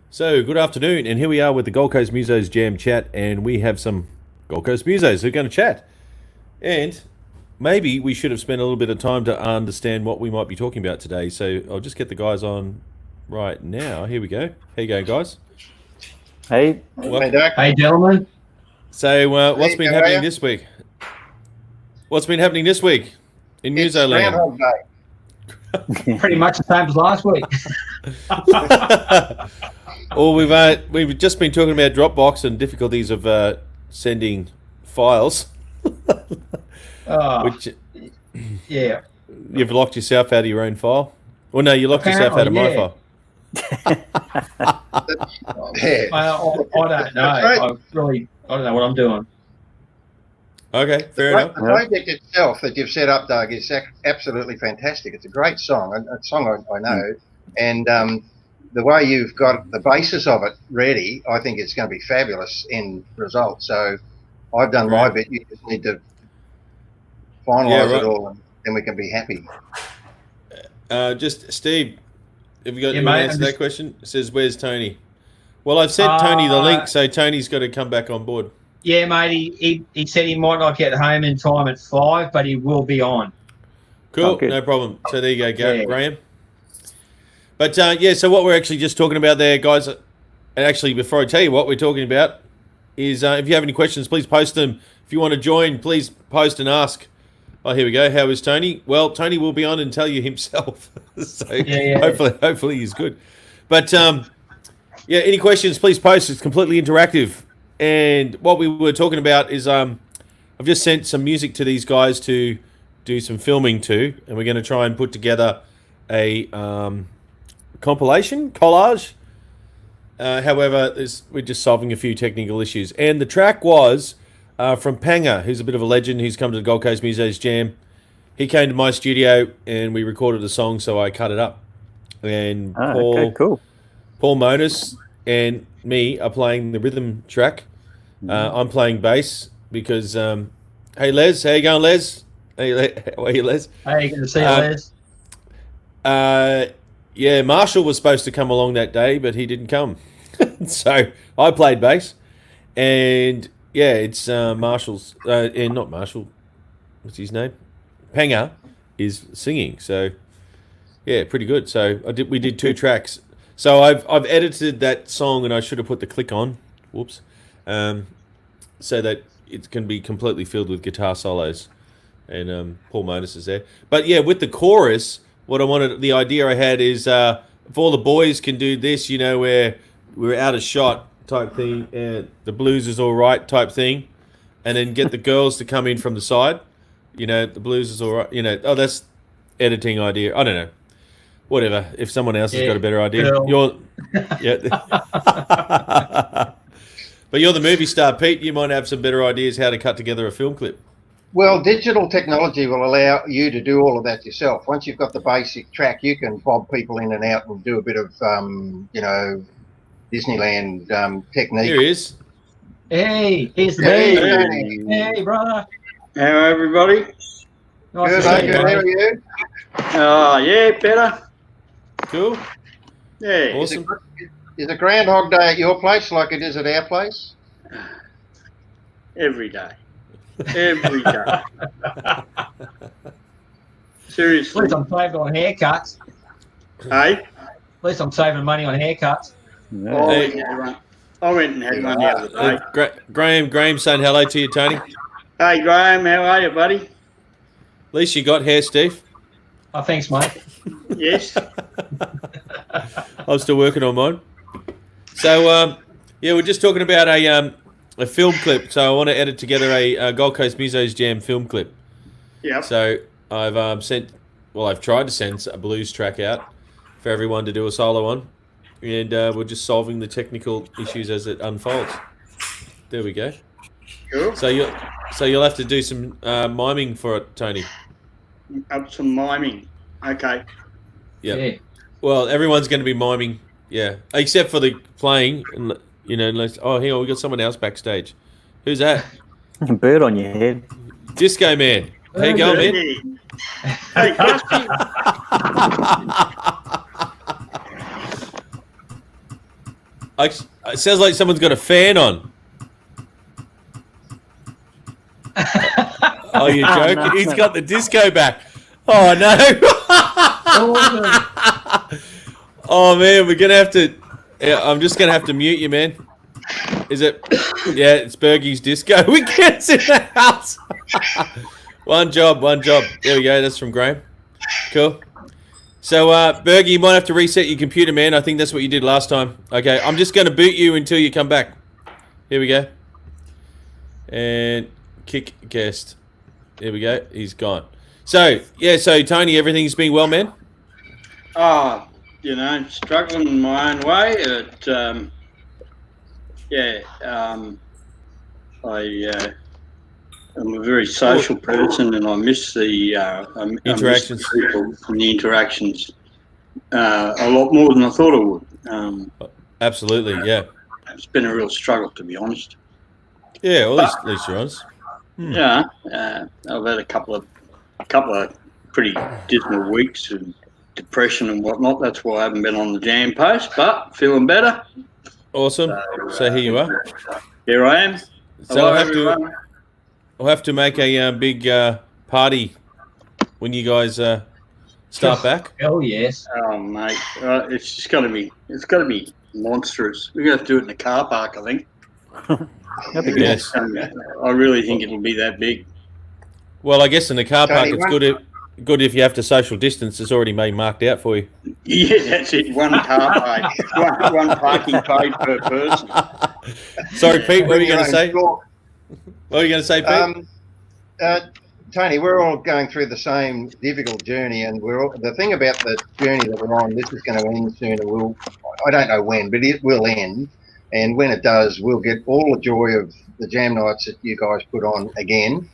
So, good afternoon, and here we are with the Gold Coast Muso's Jam Chat, and we have some Gold Coast Musos who are going to chat. And maybe we should have spent a little bit of time to understand what we might be talking about today, so I'll just get the guys on right now. Here we go. How you going, guys? Hey. Hey, gentlemen. So, what's been happening this week? What's been happening this week in Muso Land? Pretty much the same as last week. Well, we've just been talking about Dropbox and difficulties of sending files. Which, yeah. You've locked yourself out of your own file? Well, no, you locked yourself out of my file. I don't know. I don't know what I'm doing. Okay, fair enough. The project itself that you've set up, Doug, is absolutely fantastic. It's a great song, a song I know, and the way you've got the basis of it ready, I think it's going to be fabulous in result. So I've done my bit. You just need to finalise it all, and then we can be happy. Just Steve, have you got an answer to that question? It says, "Where's Tony?" Well, I've sent Tony the link, so Tony's got to come back on board. Yeah, mate. He said he might not get home in time at 5, but he will be on. Cool, no problem. So there you go, Graham. But so what we're actually just talking about there, guys, and actually before I tell you what we're talking about, is if you have any questions, please post them. If you want to join, please post and ask. Oh, here we go. How is Tony? Well, Tony will be on and tell you himself. So hopefully he's good. But any questions, please post. It's completely interactive. And what we were talking about is I've just sent some music to these guys to do some filming to, and we're going to try and put together a collage. However, we're just solving a few technical issues. And the track was from Panga, who's a bit of a legend, who's come to the Gold Coast Muso's Jam. He came to my studio and we recorded a song, so I cut it up. And Paul Monis and me are playing the rhythm track. I'm playing bass because, hey Les, how you going, Les? Hey, how are you, Les? Hey, good to see you, Les. Yeah, Marshall was supposed to come along that day, but he didn't come. So I played bass, and it's Marshall's, and not Marshall. What's his name? Panga is singing. So pretty good. So we did 2 tracks. So I've edited that song, and I should have put the click on. Whoops. So that it can be completely filled with guitar solos, and Paul Monis is there. But with the chorus, the idea I had is if all the boys can do this, where we're out of shot type thing, and the blues is all right type thing, and then get the girls to come in from the side. The blues is all right. That's editing idea. I don't know. Whatever. If someone else has got a better idea, But you're the movie star, Pete. You might have some better ideas how to cut together a film clip. Well, digital technology will allow you to do all of that yourself. Once you've got the basic track, you can bob people in and out and do a bit of, Disneyland technique. Here he is. Hey, here's me. Hey, brother. Hello, everybody. Good, mate. Good. How are you? Yeah, better. Cool. Yeah. Awesome. Is it Groundhog Day at your place like it is at our place? Every day. Every day. Seriously. At least I'm saving on haircuts. Hey? At least I'm saving money on haircuts. Oh, I went and had one the other day. Graham saying hello to you, Tony. Hey, Graham, how are you, buddy? At least you got hair, Steve. Oh, thanks, mate. Yes. I'm still working on mine. So, we're just talking about a film clip. So I want to edit together a Gold Coast Muso's Jam film clip. Yeah. So I've I've tried to send a blues track out for everyone to do a solo on, and we're just solving the technical issues as it unfolds. There we go. Cool. So you'll have to do some miming for it, Tony. Up some miming. Okay. Yep. Yeah. Well, everyone's going to be miming, except for the playing. Unless hang on, we got someone else backstage. Who's that? Bird on your head. Disco Man. How you going, man? Hey, Cathcing. It sounds like someone's got a fan on. Oh, you're joking? No, He's no. got the disco back. Oh, no. Oh, man, we're going to have to... Yeah, I'm just going to have to mute you, man. Is it... Yeah, it's Bergie's disco. We can't in the house. One job. There we go. That's from Graham. Cool. So, Bergie, you might have to reset your computer, man. I think that's what you did last time. Okay, I'm just going to boot you until you come back. Here we go. And kick guest. There we go. He's gone. So, yeah, Tony, everything's been well, man? Oh, struggling in my own way. I'm a very social person, and I miss the Interactions. I miss the people and the interactions a lot more than I thought I would. Absolutely, yeah. It's been a real struggle, to be honest. Yeah, well, at least you're honest. Yeah, I've had a couple of pretty dismal weeks of depression and whatnot. That's why I haven't been on the jam post, but feeling better. Awesome. So here you are. Here I am. So Hello, I'll have to make a big party when you guys start back. Oh yes. Oh mate, it's just got to be monstrous. We're gonna have to do it in the car park, I think. That'd be good. Yes. I really think it'll be that big. Well, I guess in the car park, Tony, it's good if you have to social distance. It's already been marked out for you. Yeah, that's it. One car park, one parking paid per person. Sorry, Pete. What were you Bring your going to own say? straw. What were you going to say, Pete? Tony, we're all going through the same difficult journey, and the thing about the journey that we're on. This is going to end soon, and I don't know when, but it will end. And when it does, we'll get all the joy of the jam nights that you guys put on again,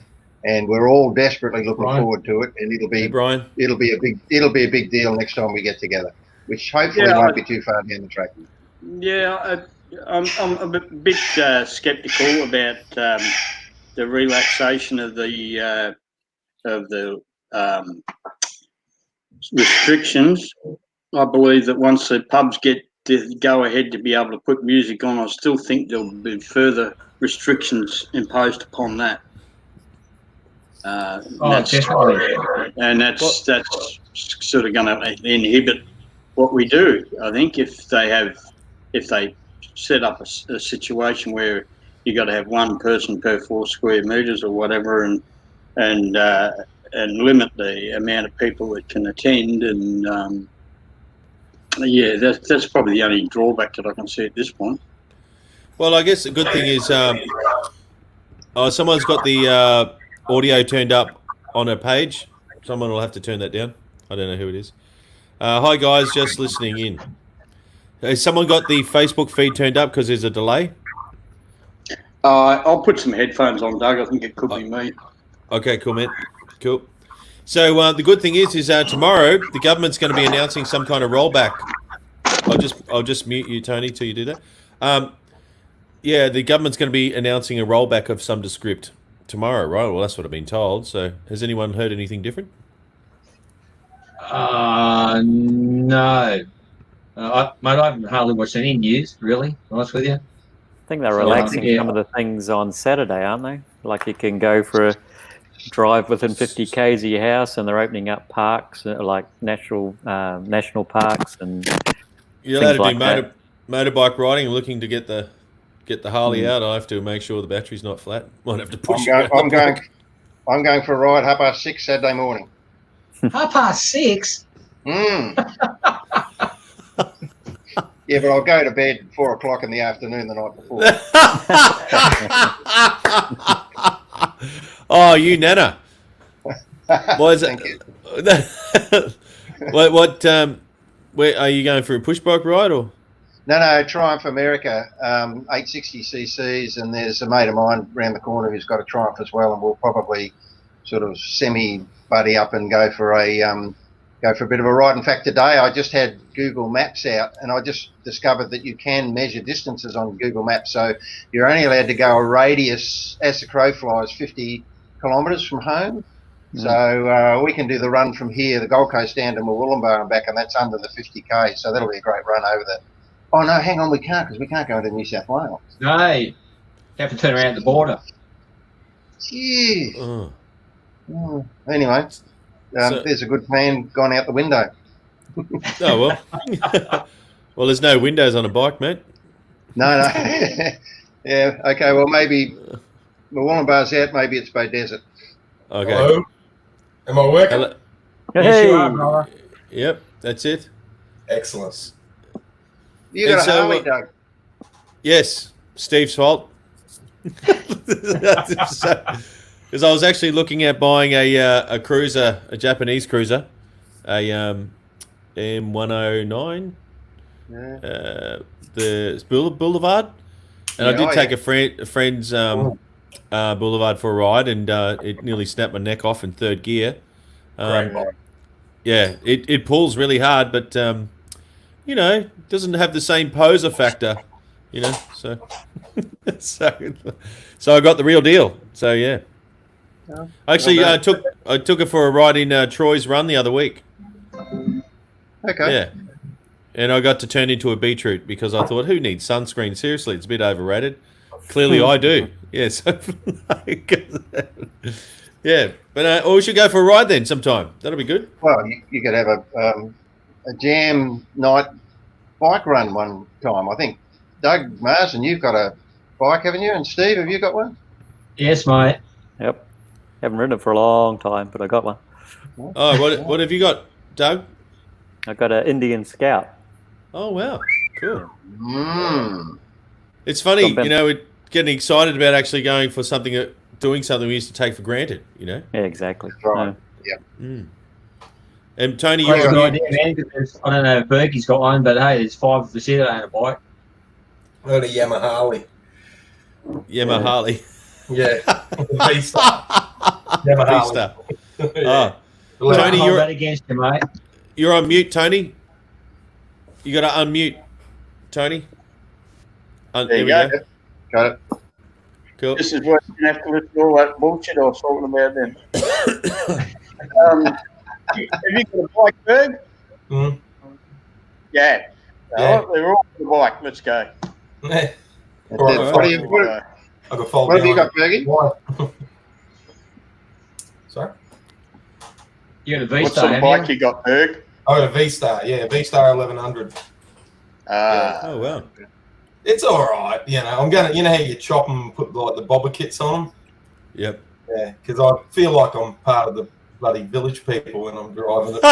and we're all desperately looking forward to it. And it'll be Hey, Brian. it'll be a big deal next time we get together, which hopefully won't be too far down the track. Yeah, I'm a bit sceptical about the relaxation of the restrictions. I believe that once the pubs get to go ahead to be able to put music on, I still think there'll be further restrictions imposed upon that. Definitely. And that's sort of going to inhibit what we do. I think if they set up a situation where you got to have one person per 4 square meters or whatever, and limit the amount of people that can attend, and that's probably the only drawback that I can see at this point. Well, I guess the good thing is someone's got the audio turned up on a page. Someone will have to turn that down. I don't know who it is. Hi, guys, just listening in. Has someone got the Facebook feed turned up because there's a delay? I'll put some headphones on, Doug. I think it could be me. Okay, cool, man. Cool. So the good thing is tomorrow the government's going to be announcing some kind of rollback. I'll just mute you, Tony, till you do that. Yeah, the government's going to be announcing a rollback of some script tomorrow, right? Well, that's what I've been told. So has anyone heard anything different? No. I haven't hardly watched any news, really, to be honest with you. I think they're relaxing some of the things on Saturday, aren't they? Like you can go for a drive within 50 k's of your house, and they're opening up parks like national parks, and you're allowed to like do motorbike riding and looking to get the Harley out. I have to make sure the battery's not flat. Might have to push. I'm going for a ride 6:30 Saturday morning. 6:30. Yeah, but I'll go to bed 4 o'clock in the afternoon the night before. Oh, you nana. What is Thank it? you. Where are you going for a push bike ride or? No, Triumph America, 860 cc's, and there's a mate of mine around the corner who's got a Triumph as well, and we'll probably sort of semi-buddy up and go for a bit of a ride. In fact, today I just had Google Maps out, and I just discovered that you can measure distances on Google Maps. So you're only allowed to go a radius, as the crow flies, 50 kilometres from home. So we can do the run from here, the Gold Coast, down to Toowoomba and back, and that's under the 50k. So that'll be a great run over Oh no, hang on, we can't because we can't go into New South Wales. No, you have to turn around at the border. Gee. Oh. Anyway, So- there's a good plan gone out the window. Oh, well. Well, there's no windows on a bike, mate. No. Yeah. Okay. Well, maybe Wollongbar's out. Maybe it's Bay Desert. Okay. Hello? Am I working? Hello. Yes, you are, brother. Yep, that's it. Excellent. You got And a so, Harley, Doug? Yes, Steve's fault. Because I was actually looking at buying a cruiser, a Japanese cruiser, a M109, Yeah. the Boulevard, and I Yeah, did oh, take a friend's Boulevard for a ride, and it nearly snapped my neck off in third gear. Great bike. Yeah, it pulls really hard, but you know, doesn't have the same poser factor, you know. So, so I got the real deal. So yeah, Yeah. actually, Well I took it for a ride in Troy's Run the other week. Okay. Yeah, and I got to turn into a beetroot because I thought, who needs sunscreen? Seriously, it's a bit overrated. Clearly, I do. Yeah, so yeah, but or we should go for a ride then sometime. That'll be good. Well, you could have a jam night bike run one time. I think Doug Marsden, you've got a bike, haven't you? And Steve, have you got one? Yes, mate. Yep. Haven't ridden it for a long time, but I got one. Oh, what have you got, Doug? I got an Indian Scout. Oh wow, cool. It's funny, Got Ben- you know, we're getting excited about actually going for something, doing something we used to take for granted, you know. Yeah, exactly. Right. And Tony, Great you're idea, man. Because I don't know if Berkey's got one, but hey, there's 5 of us here that own a bike. I got a Yamaha Harley. Yamaha Harley. Yeah. V-Star. Yamaha Harley. Vista. Yeah. Oh, Tony, Hold you're- that against you, mate. you're on mute, Tony. You got to unmute, Tony. There you Here we go. go. Got it. Cool. This is what you have to listen to all that bullshit I was talking about then. Have you got a bike, Berg? Mm. Yeah. Yeah. Oh, they're all on the bike. Let's go. Yeah. What, Right. what, do you, what, I got fold what have you behind. got, Bergie? Why? Sorry? You got a What V-Star, sort of haven't bike you? you got, Berg? I got a V-Star. Yeah, V-Star 1100. Oh wow. It's all right. You know, I'm gonna. You know how you chop them and put like the bobber kits on them. Yep. Yeah, because I feel like I'm part of the bloody village people when I'm driving it.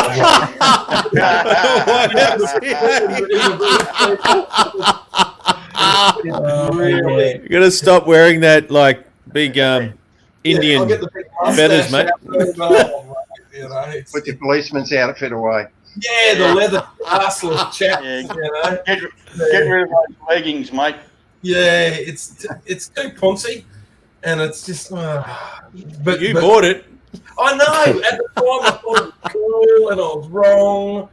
Really? You got to stop wearing that like big I'll Indian. get the big feathers, mustache mate. out there, you know, it's, Put your policeman's outfit away. yeah, the leather arseless chaps. Yeah. You know, Get rid of those leggings, mate. yeah, it's too poncy, and it's just. But You bought it. I know. At the time, I thought it was cool, and I was wrong.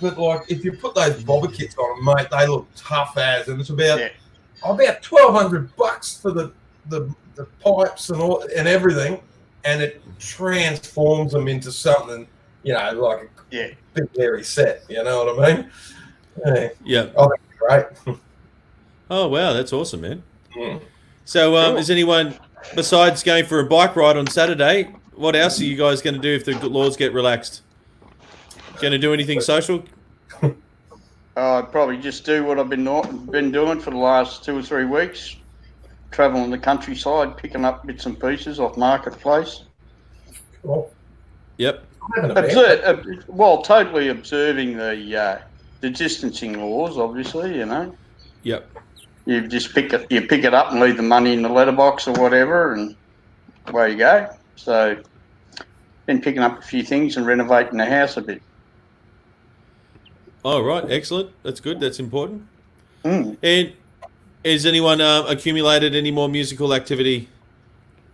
But like, if you put those bobber kits on, mate, they look tough as, and it's about Yeah. $1,200 for the pipes and all and everything, and it transforms them into something, you know, like a Yeah. big hairy set. You know what I mean? Yeah, Yeah. I think it's great. Oh wow, that's awesome, man. Mm. So, Cool. is anyone besides going for a bike ride on Saturday? What else are you guys going to do if the laws get relaxed? Going to do anything social? I'd probably just do what I've been doing for the last 2 or 3 weeks. Traveling the countryside, picking up bits and pieces off marketplace. Cool. Yep. I'm having a beer. Totally observing the distancing laws. Obviously, you know, Yep. you just pick it up and leave the money in the letterbox or whatever, and away you go. So, been picking up a few things and renovating the house a bit. All right. Excellent. That's good. That's important. Mm. And has anyone accumulated any more musical activity?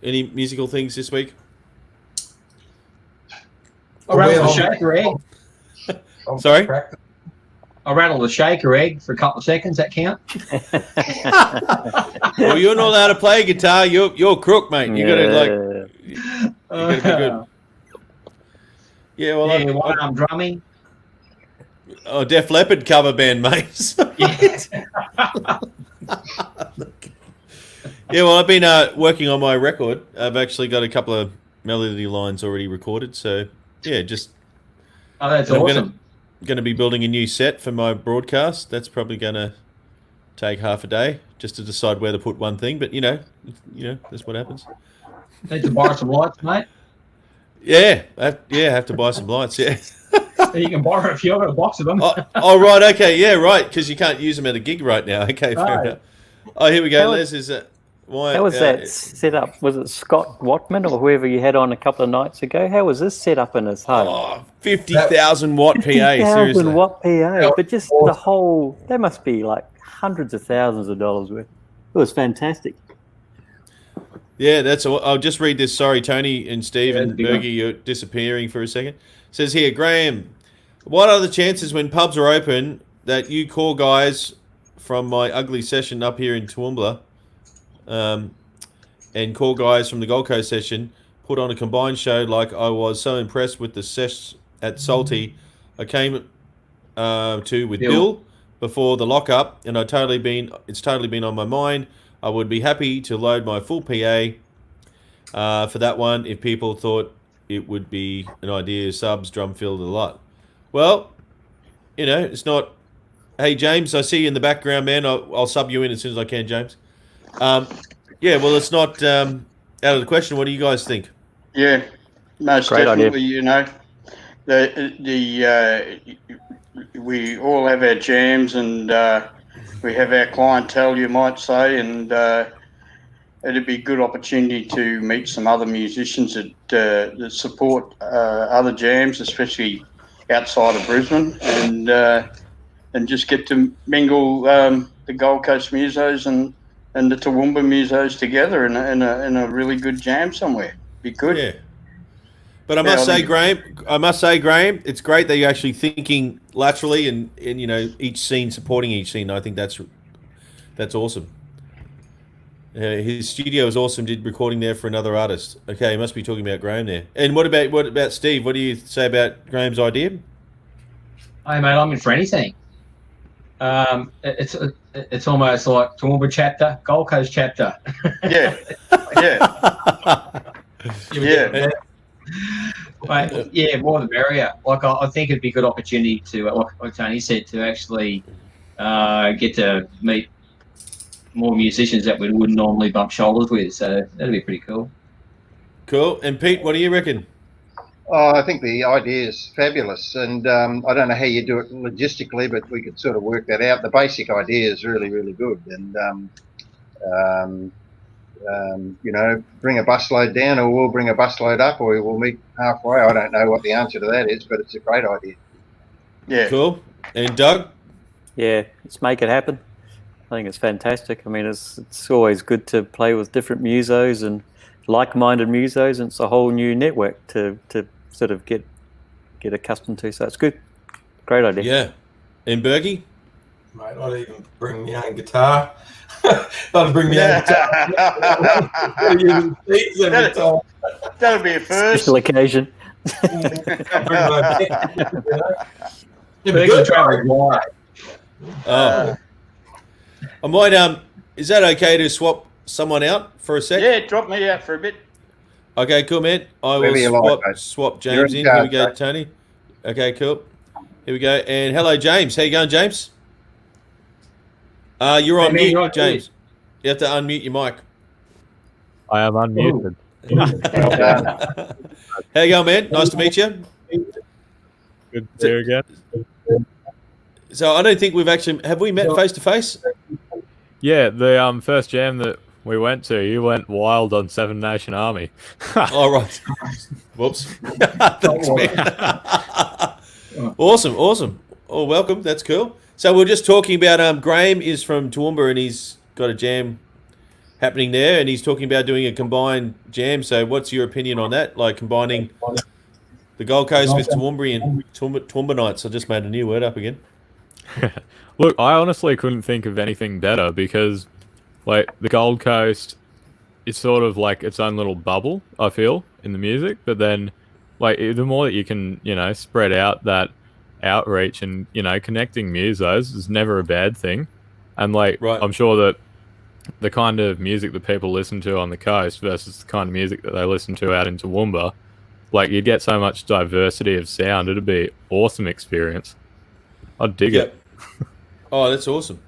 Any musical things this week? I rattled the shaker egg. I'm Sorry? practicing. I rattled the shaker egg for a couple of seconds. That count? Well, you're not allowed to play guitar. You're a crook, mate. You got to like. You got to be good. Yeah. Well, Yeah, while I'm drumming. Oh, Def Leppard cover band, mate. Yeah, well, I've been working on my record. I've actually got a couple of melody lines already recorded. So, yeah, just Oh, that's I'm awesome. going to be building a new set for my broadcast. That's probably going to take half a day just to decide where to put one thing. But, you know, that's what happens. Need to borrow some lights, mate. Yeah, I have to buy some lights, yeah. You can borrow a few. I've got a box of them. Oh, right, okay, yeah, right, because you can't use them at a gig right now. Okay, fair Right. enough. Oh, here we go. How Les is why? How was that set up? Was it Scott Watman or whoever you had on a couple of nights ago? How was this set up in his home? Oh, 50,000 watt PA, 50,000 seriously. watt PA, Yeah, but just the whole, that must be like hundreds of thousands of dollars worth. It was fantastic. Yeah, that's all. I'll just read this. Sorry, Tony and Steve and big one. Bergie, you're disappearing for a second. It says here, Graham, what are the chances when pubs are open that you call guys from my ugly session up here in Toowoomba and call guys from the Gold Coast session, put on a combined show like I was so impressed with the sesh at Salty I came to with Bill before the lockup, and it's totally been on my mind. I would be happy to load my full PA for that one if people thought it would be an idea. Subs, drum filled a lot. Well, you know, it's not. Hey, James, I see you in the background, man. I'll sub you in as soon as I can, James. Yeah, well, it's not out of the question. What do you guys think? Yeah, most Great definitely. idea. You know, we all have our jams and we have our clientele, you might say, and it'd be a good opportunity to meet some other musicians that support other jams, especially outside of Brisbane, and just get to mingle the Gold Coast musos and the Toowoomba musos together in a really good jam somewhere. Be good. Yeah. But I must say, Graham, it's great that you're actually thinking laterally and you know, each scene, supporting each scene. I think that's awesome. His studio is awesome. Did recording there for another artist. Okay, he must be talking about Graham there. And what about Steve? What do you say about Graham's idea? Hey, mate, I'm in for anything. It's almost like Toowoomba chapter, Gold Coast chapter. Yeah. Yeah. Mate, yeah, more the merrier. Like I think it'd be a good opportunity to, like Tony said, to actually get to meet more musicians that we wouldn't normally bump shoulders with. So that'd be pretty cool. Cool. And Pete, what do you reckon? Oh, I think the idea is fabulous, and I don't know how you do it logistically, but we could sort of work that out. The basic idea is really, really good, and you know, bring a busload down, or we'll bring a busload up, or we'll meet halfway. I don't know what the answer to that is, but it's a great idea. Yeah. Cool. And Doug? Yeah, let's make it happen. I think it's fantastic. I mean, it's always good to play with different musos and like-minded musos, and it's a whole new network to sort of get accustomed to. So it's good. Great idea. Yeah. And Bergie? Mate, I'd even bring my own guitar. I'd bring my own guitar. That'll be a first. Special occasion. I might is that okay to swap someone out for a sec? Yeah, drop me out for a bit. Okay, cool, man. I Wherever you will like, mate. swap You're James in in. charge, Here we go, mate. Tony. Okay, cool. Here we go. And hello, James. How you going, James? You're on Hey, man, mute, you're on James. You have to unmute your mic. I am unmuted. How you going, man? Nice to meet you. Good to see you again. So I don't think have we met face to face? Yeah, the first jam that we went to, you went wild on Seven Nation Army. All right. Whoops. Thanks, man. Awesome. Oh, welcome. That's cool. So we're just talking about Graham is from Toowoomba and he's got a jam happening there, and he's talking about doing a combined jam. So what's your opinion on that? Like combining the Gold Coast with Toowoomba and Toowoomba nights. I just made a new word up again. Look, I honestly couldn't think of anything better because, like, the Gold Coast is sort of like its own little bubble, I feel, in the music. But then, like, the more that you can, you know, spread out that outreach and, you know, connecting musos is never a bad thing. And like, Right. I'm sure that the kind of music that people listen to on the coast versus the kind of music that they listen to out in Toowoomba, like, you'd get so much diversity of sound. It'd be an awesome experience. I'd dig it. Oh, that's awesome.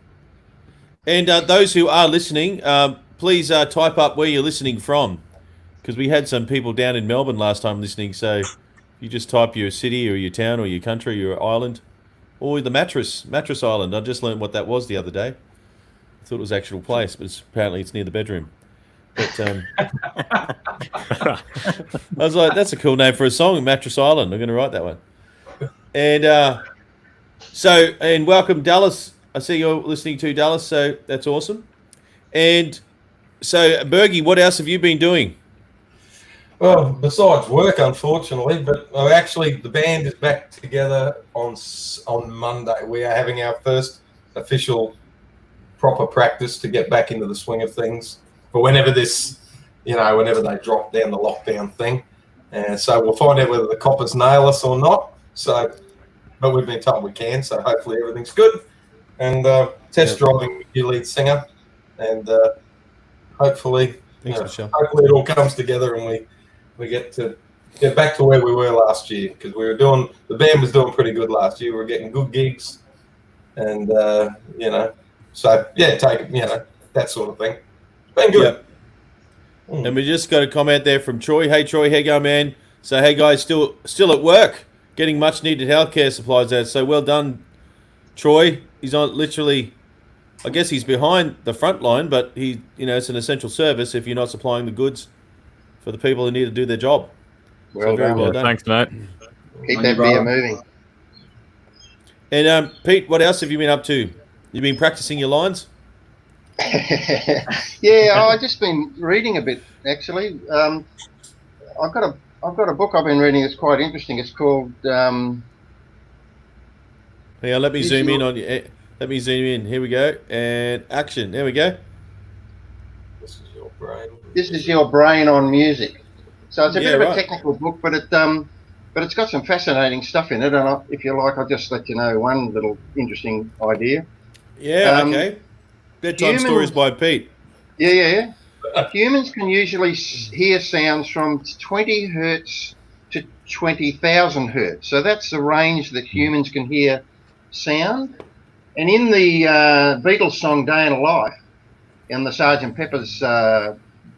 And those who are listening, please type up where you're listening from, because we had some people down in Melbourne last time listening. So if you just type your city or your town or your country, your island, or the mattress island. I just learned what that was the other day. I thought it was an actual place, but apparently it's near the bedroom. But I was like, that's a cool name for a song, Mattress Island. I'm going to write that one. And and welcome, Dallas. I see you're listening to Dallas, so that's awesome. And so, Bergie, what else have you been doing? Well, besides work, unfortunately, but actually the band is back together on Monday. We are having our first official proper practice to get back into the swing of things. But whenever they drop down the lockdown thing, and so we'll find out whether the coppers nail us or not. So, but we've been told we can, so hopefully everything's good. And test driving with your lead singer, and hopefully it all comes together and we get back to where we were last year, because the band was doing pretty good last year. We were getting good gigs, and that sort of thing. It's been good. Yep. And we just got a comment there from Troy. Hey Troy, how you going, man? So hey guys, still at work, getting much needed healthcare supplies out. So well done, Troy. He's on literally, I guess he's behind the front line, but it's an essential service if you're not supplying the goods for the people who need to do their job. Well done. Thanks, mate. Keep that beer moving. And Pete, what else have you been up to? You been practicing your lines? Yeah, I've just been reading a bit actually. I've got a book I've been reading that's quite interesting. It's called. Hang on, let me zoom in on you. Let me zoom in. Here we go. And action. There we go. This is your brain. This is your brain on music. So it's a bit of a technical book, but it's got some fascinating stuff in it. And if you like, I'll just let you know one little interesting idea. Yeah. Okay. Bedtime stories by Pete. Yeah. Humans can usually hear sounds from 20 hertz to 20,000 hertz. So that's the range that humans can hear sound. And in the Beatles song Day in a Life, in the Sgt. Pepper's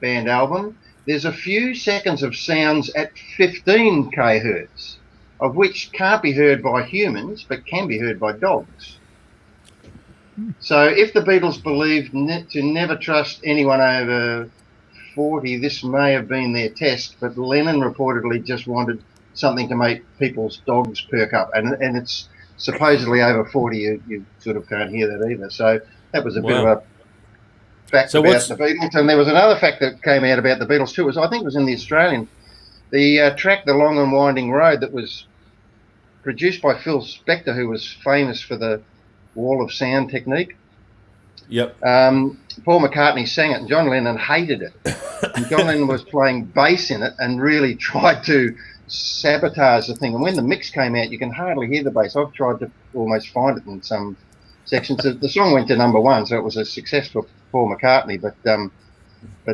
band album, there's a few seconds of sounds at 15k hertz, of which can't be heard by humans, but can be heard by dogs. So if the Beatles believed to never trust anyone over 40, this may have been their test, but Lennon reportedly just wanted something to make people's dogs perk up. And it's supposedly over 40, you sort of can't hear that either. So that was a bit of a fact about the Beatles. And there was another fact that came out about the Beatles too. I think it was in the Australian. The track, The Long and Winding Road, that was produced by Phil Spector, who was famous for the wall of sound technique. Yep. Paul McCartney sang it and John Lennon hated it. And John Lennon was playing bass in it and really tried to sabotage the thing. And when the mix came out, you can hardly hear the bass. I've tried to almost find it in some sections. The song went to #1, so it was a success for Paul McCartney, but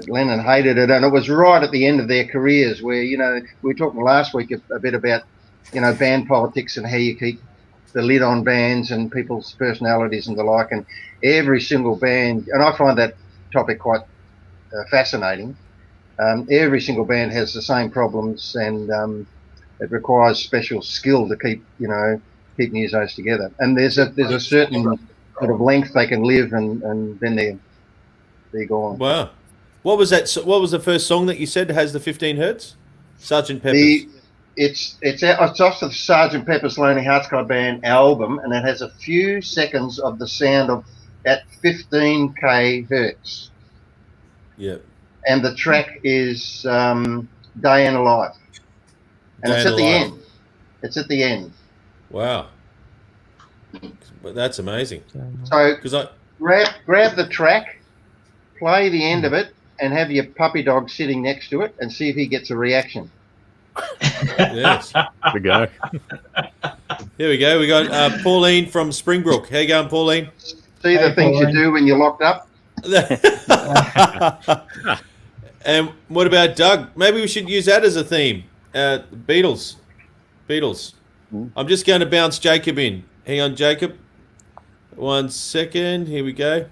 Lennon hated it. And it was right at the end of their careers where, we were talking last week a bit about, band politics and how you keep the lid on bands and people's personalities and the like. And every single band, and I find that topic quite fascinating, every single band has the same problems, and it requires special skill to keep musos together. And there's a certain sort of length they can live, and then they're gone. Wow. What was that? What was the first song that you said has the 15 hertz? Sgt. Pepper's. It's off the Sgt. Pepper's Lonely Hearts Club Band album, and it has a few seconds of the sound at 15k hertz. Yeah. And the track is Day in a Life. And it's at the end. It's at the end. Wow. But that's amazing. So grab the track, play the end of it, and have your puppy dog sitting next to it and see if he gets a reaction. Yes. The guy. Here we go. We got Pauline from Springbrook. How you going, Pauline? See the things Pauline. you do when you're locked up? And what about Doug? Maybe we should use that as a theme. Beatles. I'm just going to bounce Jacob in. Hang on, Jacob. 1 second. Here we go.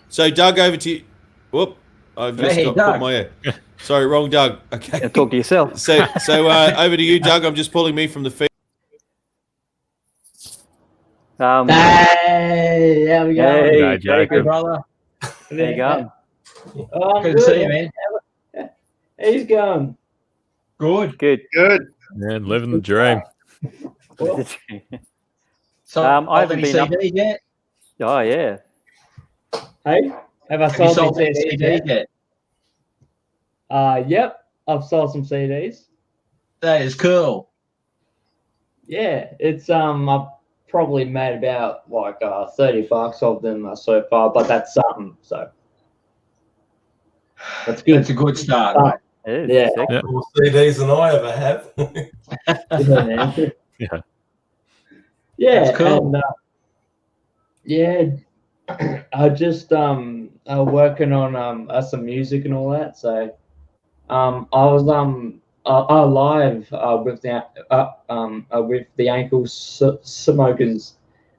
So, Doug, over to you. Whoop. I've just Hey, got Doug. put my... Sorry, wrong Doug. Okay. Yeah, talk to yourself. So over to you, Doug. I'm just pulling me from the feed. Hey, how we going? Hey, G'day, Jacob. Hey, brother. There you go. Oh, I'm Good to see you, man. He's going. Good. Good. Good. Man, living the dream. So, I haven't any been up- CDs yet? Oh, yeah. Hey, have I Have you sold sold any any CDs? CDs yet? Yep, I've sold some CDs. That is cool. Yeah, it's I've probably made about like $30 of them so far, but that's something. So that's good. That's a good start, Uh, mate. It is. Yeah. Sick. Yeah. More CDs than I ever have. Yeah, man. Yeah. Yeah, That's cool. and I just working on some music and all that. So I was live with the Ankle Smokers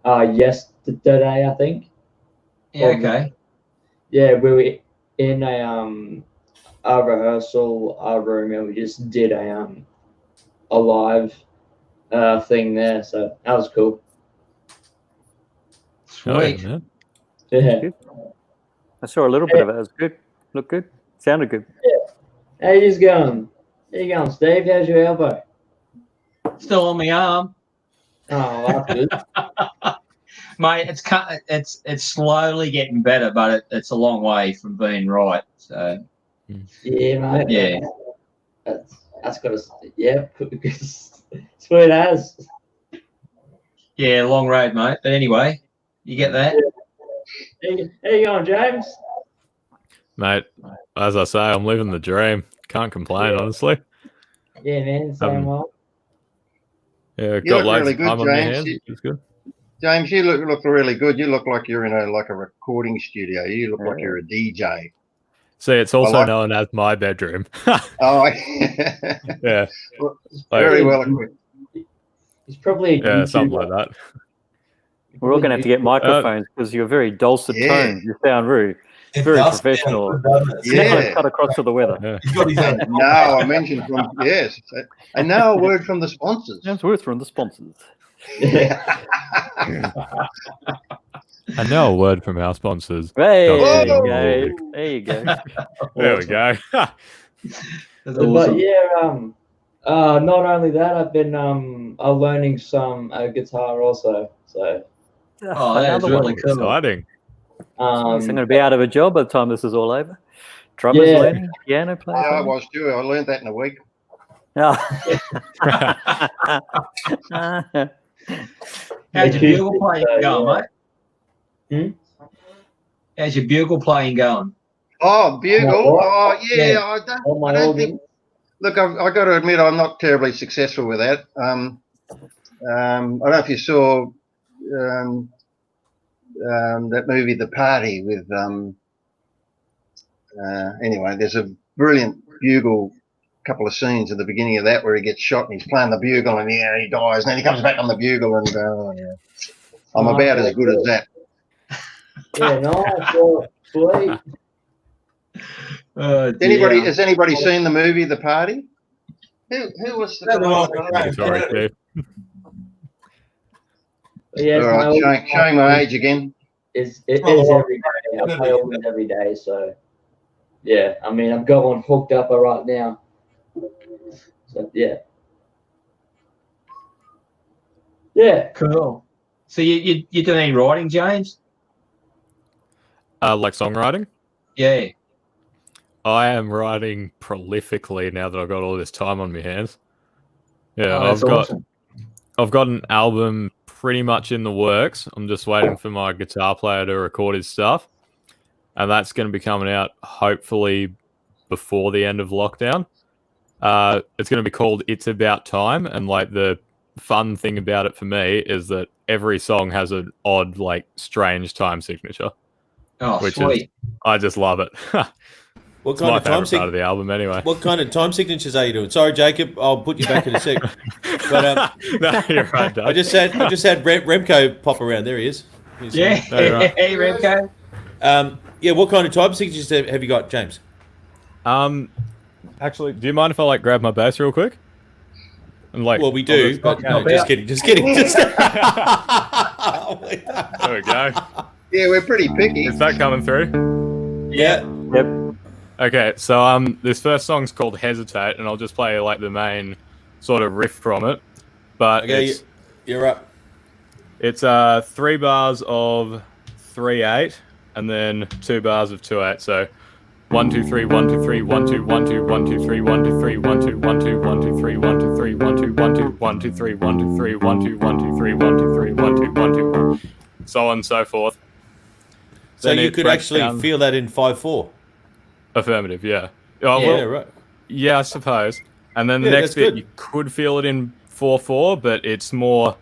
yesterday, I think. Yeah, okay. Yeah, we were in a rehearsal room and we just did a live thing there. So that was cool. Oh, yeah, Sweet. man. Yeah. Good. I saw a little bit of it. It was good. Looked good. Sounded good. How you going? How you going, Steve? How's your elbow? Still on my arm. Oh, that's good. Mate, it's slowly getting better, but it's a long way from being right. So Yeah, mate. Yeah. That's got to. Yeah, sweet as. yeah, long road, mate. But anyway, you get that. How you going, James? Mate, as I say, I'm living the dream. Can't complain, honestly. Yeah, man. Same old. Yeah, You got look loads really of good, time on my James. hands. It's good. James, you look really good. You look like you're in a recording studio. You look like you're a DJ. See, it's also like- known as my bedroom. Oh, Yeah, very well equipped. He's probably a yeah, something YouTuber. like that. We're all going to have to get microphones because you're very dulcet Yeah. tones. You sound rude. It Very does professional. sound good, doesn't it? Yeah. Nicholas cut across to the weather. Yeah. He's got his own. And now I mentioned from yes, and now a word from the sponsors. That's worth from the sponsors. And now a word from our sponsors. Hey, Whoa! there you go. There you go. There we go. That's But awesome. yeah, not only that, I've been learning some guitar also. So Oh, that's Another one. really cool. Exciting. I'm going to be out of a job by the time this is all over. Drummers Yeah. learning, piano Yeah, I playing. was too. I learned that in a week. Oh. How's your Yeah. bugle playing going, mate? Hmm? How's your bugle playing going? Oh, bugle. What? Oh, yeah. Yeah. I all my don't organs. think. Look, I got to admit, I'm not terribly successful with that. I don't know if you saw that movie, The Party, with anyway. There's a brilliant bugle. Couple of scenes at the beginning of that where he gets shot and he's playing the bugle and yeah, he dies and then he comes back on the bugle and I'm Oh, about okay, as good as cool. that. Yeah, nice. Well, sweet. Has anybody seen the movie The Party? Who was the No, Sorry, Steve. Yeah, all right, my showing my age again. it is every day. I play organs every day, so yeah. I mean, I've got one hooked up right now. So yeah. Yeah. Cool. So you doing any writing, James? Like songwriting? Yeah. I am writing prolifically now that I've got all this time on my hands. Yeah, Oh, that's awesome. I've got an album pretty much in the works. I'm just waiting for my guitar player to record his stuff. And that's going to be coming out hopefully before the end of lockdown. It's going to be called It's About Time. And like the fun thing about it for me is that every song has an odd, like, strange time signature. Oh, which sweet. is, I just love it. What It's kind my of time favorite part of the album, anyway. What kind of time signatures are you doing? Sorry, Jacob, I'll put you back in a sec. But No, you're right, Doug. I just had Remco pop around. There he is. Yeah, hey, Remco. Yeah, what kind of time signatures have you got, James? Actually, do you mind if I, like, grab my bass real quick? And, like, Well, we do, but no, just kidding. Just there we go. Yeah, we're pretty picky. Is that coming through? Yeah. Yep. Okay, so this first song's called Hesitate, and I'll just play, like, the main sort of riff from it. But Okay, you're up. it's 3 bars of 3/8, and then 2 bars of 2/8. So 1 2 3 1 2 3 1 2 1 2 1 2 3 1 2 3 1 2 1 2 1 2 3 1 2 3 1 2 1 2 1 2 3 1 2 3 1 2 1 2 3 1 2 3 1 2 1 2, so on and so forth. So Then you it could breaks actually down- feel that in 5/4. Affirmative, yeah. Oh, Yeah, well, right. yeah, I suppose. And then the Yeah, next that's bit, good. you could feel it in 4/4, but it's more.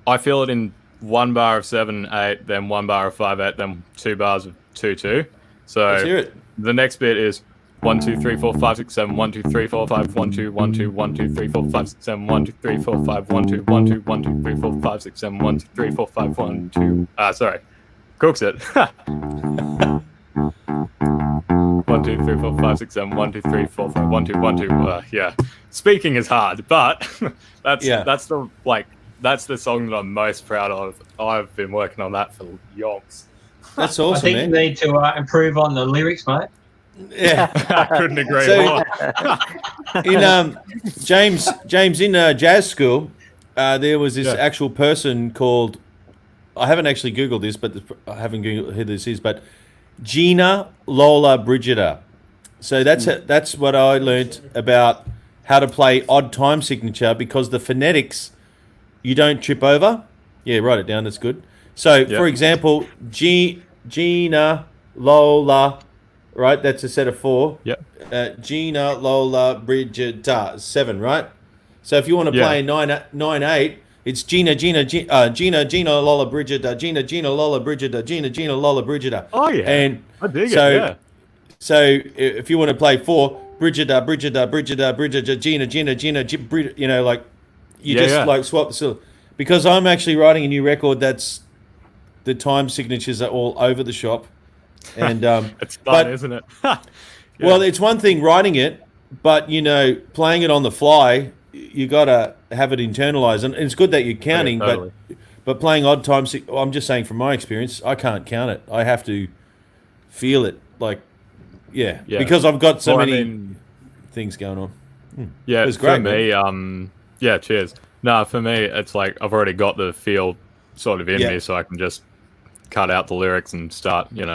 I feel it in 1 bar of 7/8, then 1 bar of 5/8, then 2 bars of 2/2. Let's hear So it. the next bit is 1 2 3 4 5 6 7 1 2 3 4 5 1 2 1 2 1 2 3 4 5 6 7 1 2 3 4 5 1 2 1 2 1 2 3 4 5 6 7 1 2 3 4 5 1 2. Sorry, Cooks it. 1 2 3 4 5 6 7 1 2 3 4 5 1 2 1 2. Yeah, speaking is hard, but that's the song that I'm most proud of. I've been working on that for yonks. That's I awesome, think man. you need to improve on the lyrics, mate. Yeah. I couldn't agree So- more. In James in jazz school, there was this Yeah. actual person called. I haven't actually googled this, but I haven't googled who this is. But Gina Lola Brigida. So that's what I learnt about how to play odd time signature, because the phonetics you don't trip over. Yeah, write it down. That's good. So, for example, Gina Lola. Right, that's a set of 4. Yep. Gina, Lola, Brigida, 7, right? So if you want to play 9/8, it's Gina, Lola, Brigida, Gina, Lola, Brigida, Gina, Lola, Brigida. Oh yeah, And I dig so, it. Yeah. So if you want to play 4, Brigida, Gina, you know, like you like swap the syllable. Because I'm actually writing a new record that's the time signatures are all over the shop. And It's fun, isn't it? Yeah. Well, it's one thing writing it, but you know, playing it on the fly, you gotta have it internalized, and it's good that you're counting. totally. But playing odd time, I'm just saying from my experience, I can't count it. I have to feel it, like Yeah. because I've got so Well, I many mean, things going on. yeah, It was great, for me, yeah, cheers. No, for me, it's like I've already got the feel sort of in Yeah. me, so I can just cut out the lyrics and start, saying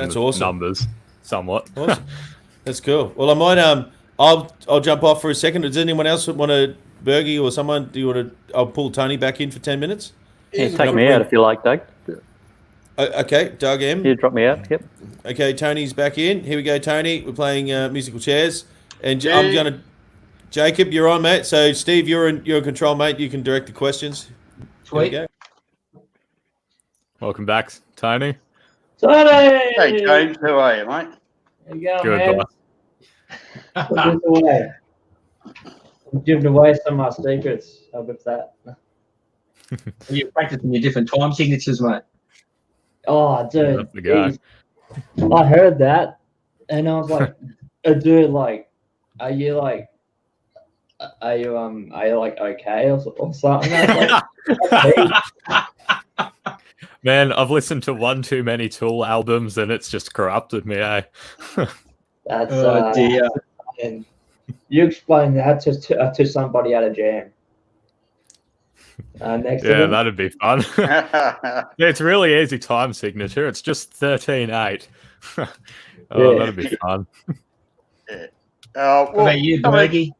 That's the awesome. numbers somewhat. Awesome. That's cool. Well, I might I'll jump off for a second. Does anyone else want to, Bergie or someone? Do you want to? I'll pull Tony back in for 10 minutes. Yeah, take me out if you like, Doug. Okay, Doug M. You drop me out. Yep. Okay, Tony's back in. Here we go, Tony. We're playing musical chairs, and I'm gonna. Jacob, you're on, mate. So Steve, you're in control, mate. You can direct the questions. Sweet. Here Welcome back, Tony. Tony! Hey, James, how are you, mate? There you go, Good, man. boss. Put this away. I'm giving away some of my secrets. How about that? You're practicing your different time signatures, mate. Oh, dude. That's the guy. geez. I heard that, and I was like, dude, like, are you like okay or something? I was like, Man, I've listened to one too many Tool albums, and it's just corrupted me, eh? that's Oh, dear. and you explain that to somebody at a jam. Next Yeah, to them. that'd be fun. Yeah, it's really easy time signature. It's just 13/8. Oh, Yeah. that'd be fun. Well, What about you, I mean, Bergie?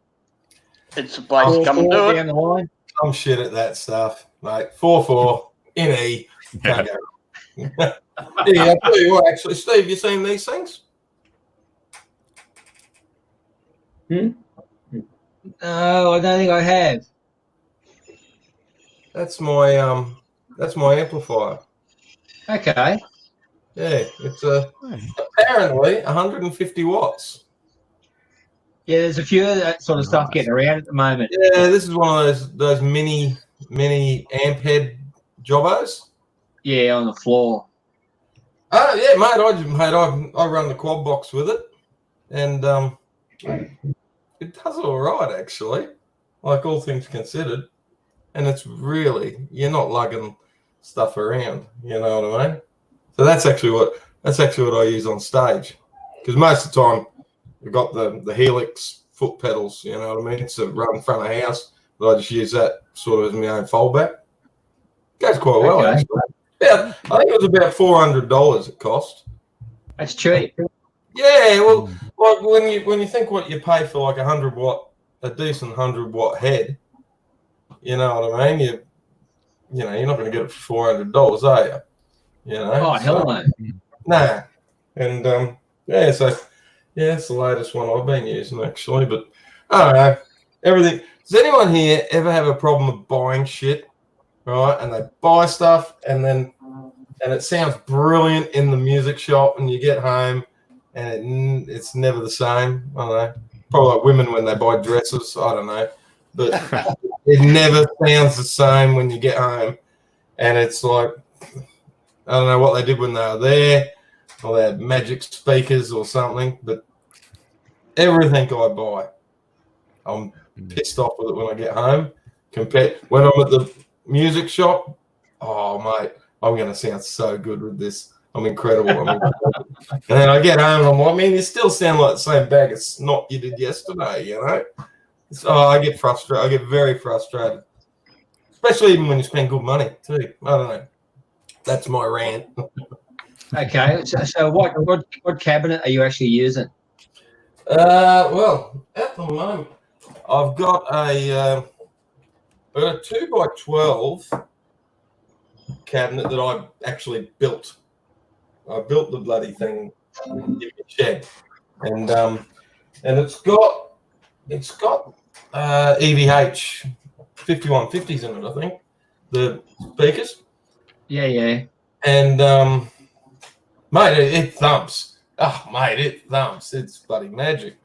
it's a place to come and do Four it. down the line. I'm shit at that stuff, mate. 4/4 in E. Can't go wrong. Yeah, I'll tell you what, actually, Steve, you seen these things? No, I don't think I have. That's my amplifier. Okay. Yeah, it's apparently 150 watts. Yeah, there's a few of that sort of stuff getting around at the moment. Yeah, this is one of those mini amp head jobbos. Yeah, on the floor. Oh yeah, mate. I run the quad box with it, and it does all right actually. Like all things considered, and it's really you're not lugging stuff around. You know what I mean? So that's actually what I use on stage, because most of the time we've got the Helix foot pedals. You know what I mean? So run in front of the house, but I just use that sort of as my own fallback. Goes quite well actually. Yeah, I think it was about $400 it cost. That's cheap. Yeah, well, like when you think what you pay for like a decent 100-watt head, you know what I mean? You know, you're not going to get it for $400, are you? You know? Oh, hell no. Nah. And yeah, so yeah, it's the latest one I've been using actually. But I don't know. Everything. Does anyone here ever have a problem with buying shit? Right? And they buy stuff and it sounds brilliant in the music shop, and you get home and it's never the same. I don't know. Probably like women when they buy dresses. I don't know. But it never sounds the same when you get home. And it's like, I don't know what they did when they were there, or they had magic speakers or something. But everything I buy, I'm pissed off with it when I get home. When I'm at the music shop, oh, mate, I'm going to sound so good with this. I'm incredible. And then I get home and I'm like, man, you still sound like the same bag of snot you did yesterday, you know? So I get frustrated. I get very frustrated, especially even when you spend good money too. I don't know. That's my rant. Okay, so what cabinet are you actually using? Well, at the moment, I've got a 2x12 cabinet that I actually built. I built the bloody thing in the shed, and it's got EVH 5150s in it, I think, the speakers. Yeah. And mate, it thumps. Oh, mate, it thumps. It's bloody magic.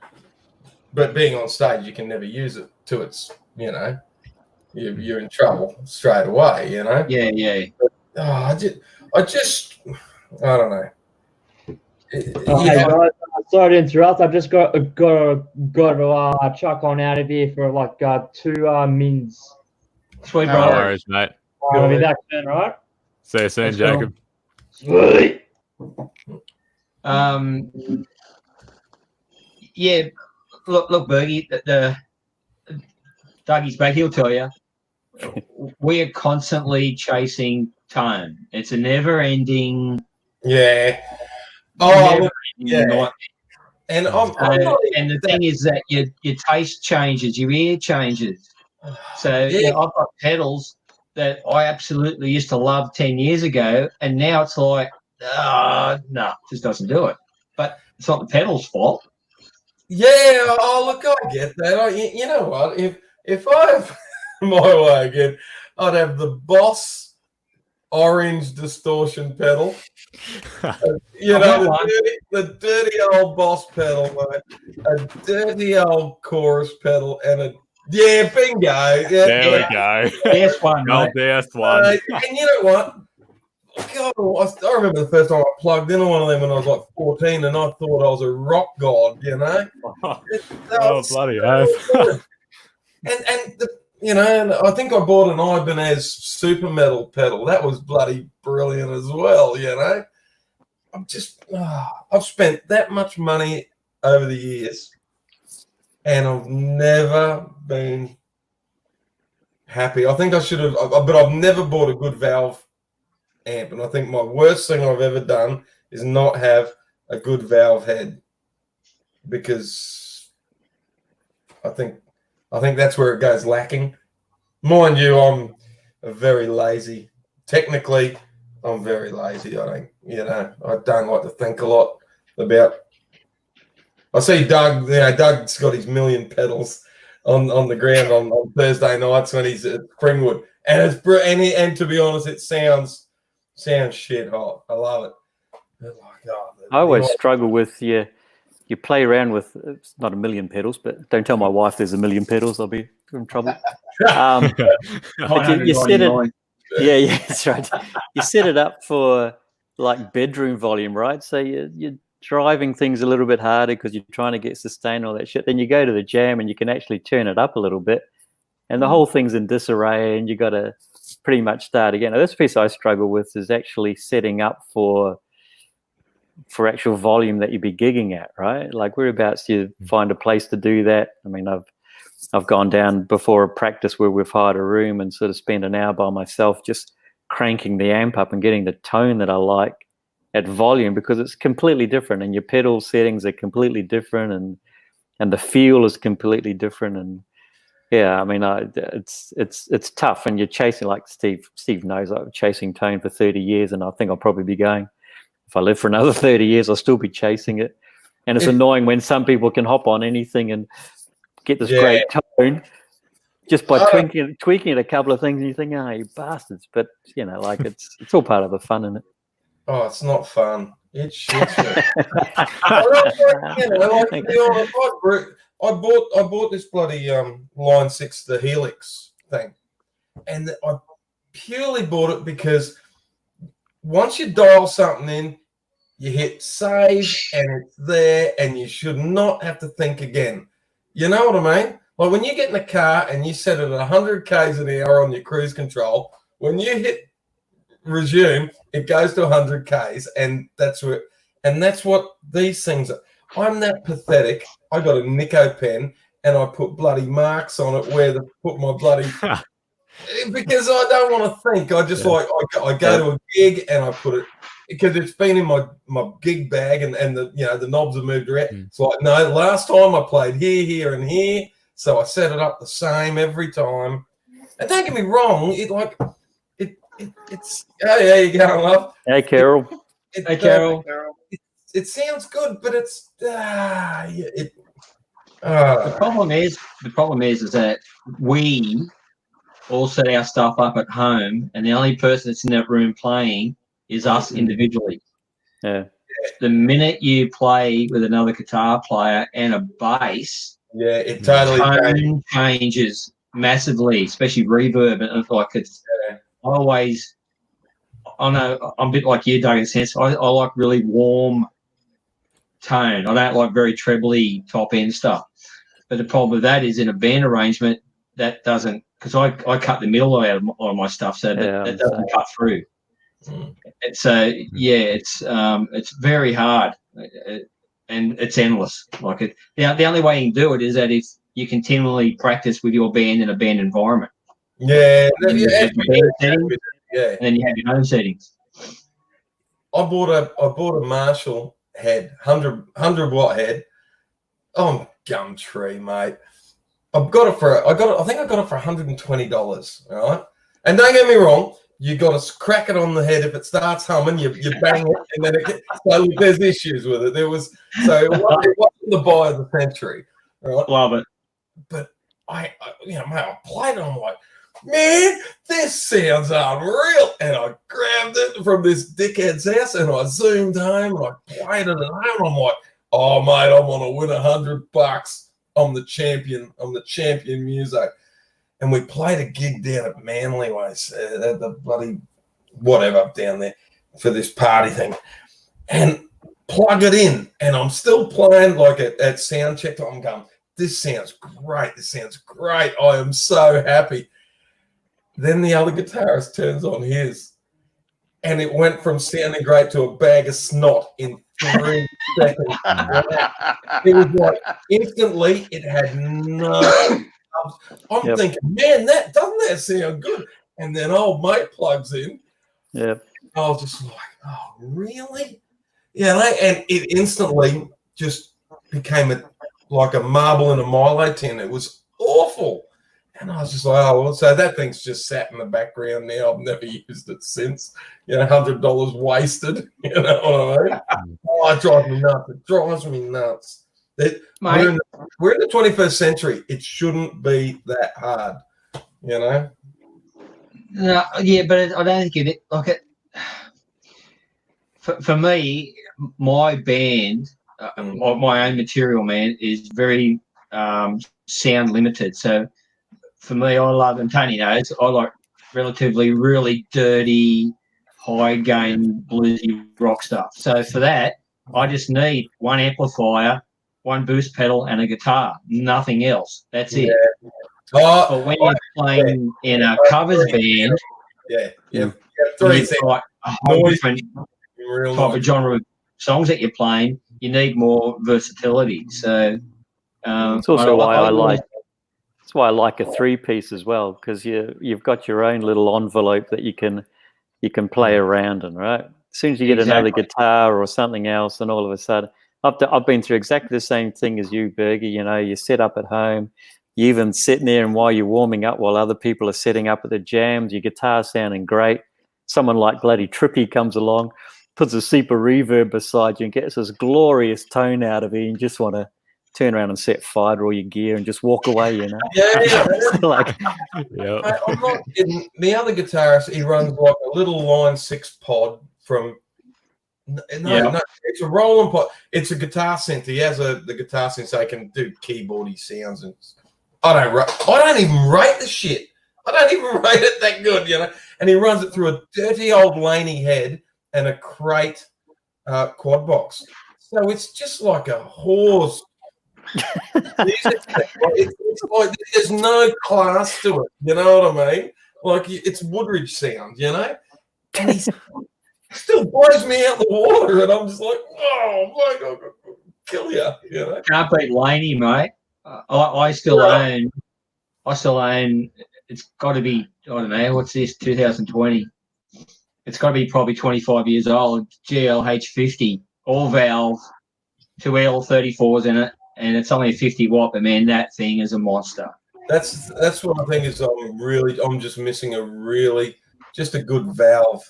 But being on stage, you can never use it to its, you know, you're in trouble straight away, you know. Yeah. But, I don't know. Hey guys, sorry to interrupt. I've just got to chuck on out of here for like 2 mins. Sweet, No brother. worries, mate. I'll be back soon, right? See you soon, Let's Jacob. Sweet. Yeah. Look, Bergie. The Dougie's back. He'll tell you. We are constantly chasing tone. It's a never-ending. Yeah. Nightmare. And and the thing is that your taste changes, your ear changes. So I've got pedals that I absolutely used to love 10 years ago, and now it's like, no, just doesn't do it. But it's not the pedal's fault. Yeah, look, I get that. You know what? If I have my way again, I'd have the Boss orange distortion pedal. You know, the dirty old Boss pedal, mate. A dirty old chorus pedal, and bingo. Yeah, There we go. There's one, mate. There's one. And you know what? God, I remember the first time I plugged in one of them when I was like 14, and I thought I was a rock god, you know? Bloody hell. And I think I bought an Ibanez Super Metal pedal. That was bloody brilliant as well, you know? I've spent that much money over the years, and I've never been happy. I think I should have, but I've never bought a good valve amp, and I think my worst thing I've ever done is not have a good valve head, because I think that's where it goes lacking. Mind you, I'm very lazy. Technically, I'm very lazy. I don't like to think a lot about. I see Doug. Doug's got his million pedals on the ground on Thursday nights when he's at Springwood, And it's and to be honest, it sounds shit hot. I love it. I always struggle with you play around with, it's not a million pedals, but don't tell my wife there's a million pedals, I'll be in trouble. You set it, yeah, that's right. You set it up for like bedroom volume, right? So you're driving things a little bit harder because you're trying to get sustain, all that shit. Then you go to the jam and you can actually turn it up a little bit, and the whole thing's in disarray, and you got to pretty much start again. Now, this piece I struggle with is actually setting up for actual volume that you'd be gigging at, right? Like whereabouts you find a place to do that. I mean, I've gone down before a practice where we've hired a room and sort of spent an hour by myself just cranking the amp up and getting the tone that I like at volume, because it's completely different and your pedal settings are completely different and the feel is completely different. And yeah, I mean, it's tough, and you're chasing, like Steve knows, I've been chasing tone for 30 years, and I think I'll probably be going, if I live for another 30 years, I'll still be chasing it. And it's annoying when some people can hop on anything and get this great tone just by tweaking it a couple of things, and you think, oh, you bastards. But, you know, like it's all part of the fun, isn't it? Oh, it's not fun. It's shit. I bought this bloody Line 6, the Helix thing. And I purely bought it because once you dial something in, you hit save and it's there, and you should not have to think again. You know what I mean? Like when you get in the car and you set it at 100 k's an hour on your cruise control, when you hit resume, it goes to 100 k's, and that's what these things are. I'm that pathetic. I got a Nico pen and I put bloody marks on it where to put my bloody because I don't want to think. I just I go to a gig and I put it because it's been in my gig bag, and the knobs have moved around. It's like, no, last time I played here, and here, so I set it up the same every time. And don't get me wrong, it's hey, you going, love? Hey, Carol. Hey, Carol. It sounds good, but it's the problem is that we all set our stuff up at home, and the only person that's in that room playing is us individually. Yeah. The minute you play with another guitar player and a bass, it totally changes massively, especially reverb. And like it's always, I know I'm a bit like you, Doug, in a sense. I like really warm tone. I don't like very trebly top end stuff. But the problem with that is in a band arrangement, that doesn't, because I cut the middle out of my stuff, so that doesn't cut through. And so it's very hard, and it's endless. Like it, the only way you can do it is that if you continually practice with your band in a band environment. And then you have your own settings. I bought a Marshall head, 100 watt head. Oh, Gumtree, mate. I think I got it for $120, right? And don't get me wrong, you got to crack it on the head. If it starts humming, you bang it, and then so there's issues with it. It wasn't the buy of the century, right? Love it. But I played it. I'm like, man, this sounds unreal. And I grabbed it from this dickhead's house, and I zoomed home, and I played it at home. And I'm like, oh mate, I want to win $100. I'm the champion muso. And we played a gig down at Manly Ways, at the bloody whatever down there for this party thing, and plug it in. And I'm still playing like at sound check. I'm going, this sounds great. I am so happy. Then the other guitarist turns on his, and it went from sounding great to a bag of snot in 3 seconds. It was like instantly it had no. I'm thinking, man, doesn't that sound good? And then old mate plugs in. Yeah. I was just like, oh, really? Yeah, and it instantly just became like a marble in a Milo tin. It was awful. And I was just like, oh, well, so that thing's just sat in the background now. I've never used it since. $100 wasted. You know what I mean? Oh, it drives me nuts. It drives me nuts. We're in the 21st century. It shouldn't be that hard, No, yeah, but I don't think it like it. For me, my band, my own material, man, is very sound limited. So for me, I love, and Tony knows, I like relatively really dirty, high gain bluesy rock stuff. So for that, I just need one amplifier, one boost pedal, and a guitar. Nothing else. That's it. But when you're playing in a covers band, three you've got a whole different type of genre of songs that you're playing. You need more versatility. So it's also why I like. That's why I like a 3-piece as well, because you've got your own little envelope that you can play around in, right? As soon as you get another guitar or something else, and all of a sudden, I've been through exactly the same thing as you, Bergie. You know, you set up at home, you even sitting there, and while you're warming up, while other people are setting up at the jams, your guitar's sounding great. Someone like bloody Trippy comes along, puts a super reverb beside you, and gets this glorious tone out of it, and you just want to turn around and set fire to all your gear and just walk away, you know? Like, I'm not kidding. The other guitarist, he runs like a little Line 6 pod from... No, it's a Roland pod. It's a guitar synth. He has the guitar synth so he can do keyboardy sounds. And I don't even rate the shit. I don't even rate it that good, you know? And he runs it through a dirty old Laney head and a crate quad box. So it's just like a horse... it's like there's no class to it, you know what I mean? Like it's Woodridge sound, you know, and he still blows me out the water, and I'm just like, oh my God, I'll kill you, you know. Can't beat Laney, mate. I still own. It's got to be, I don't know, what's this? 2020. It's got to be probably 25 years old. GLH50, all valve, 2 L34s in it. And it's only a 50 watt, but man, that thing is a monster. That's what I think is I'm just missing just a good valve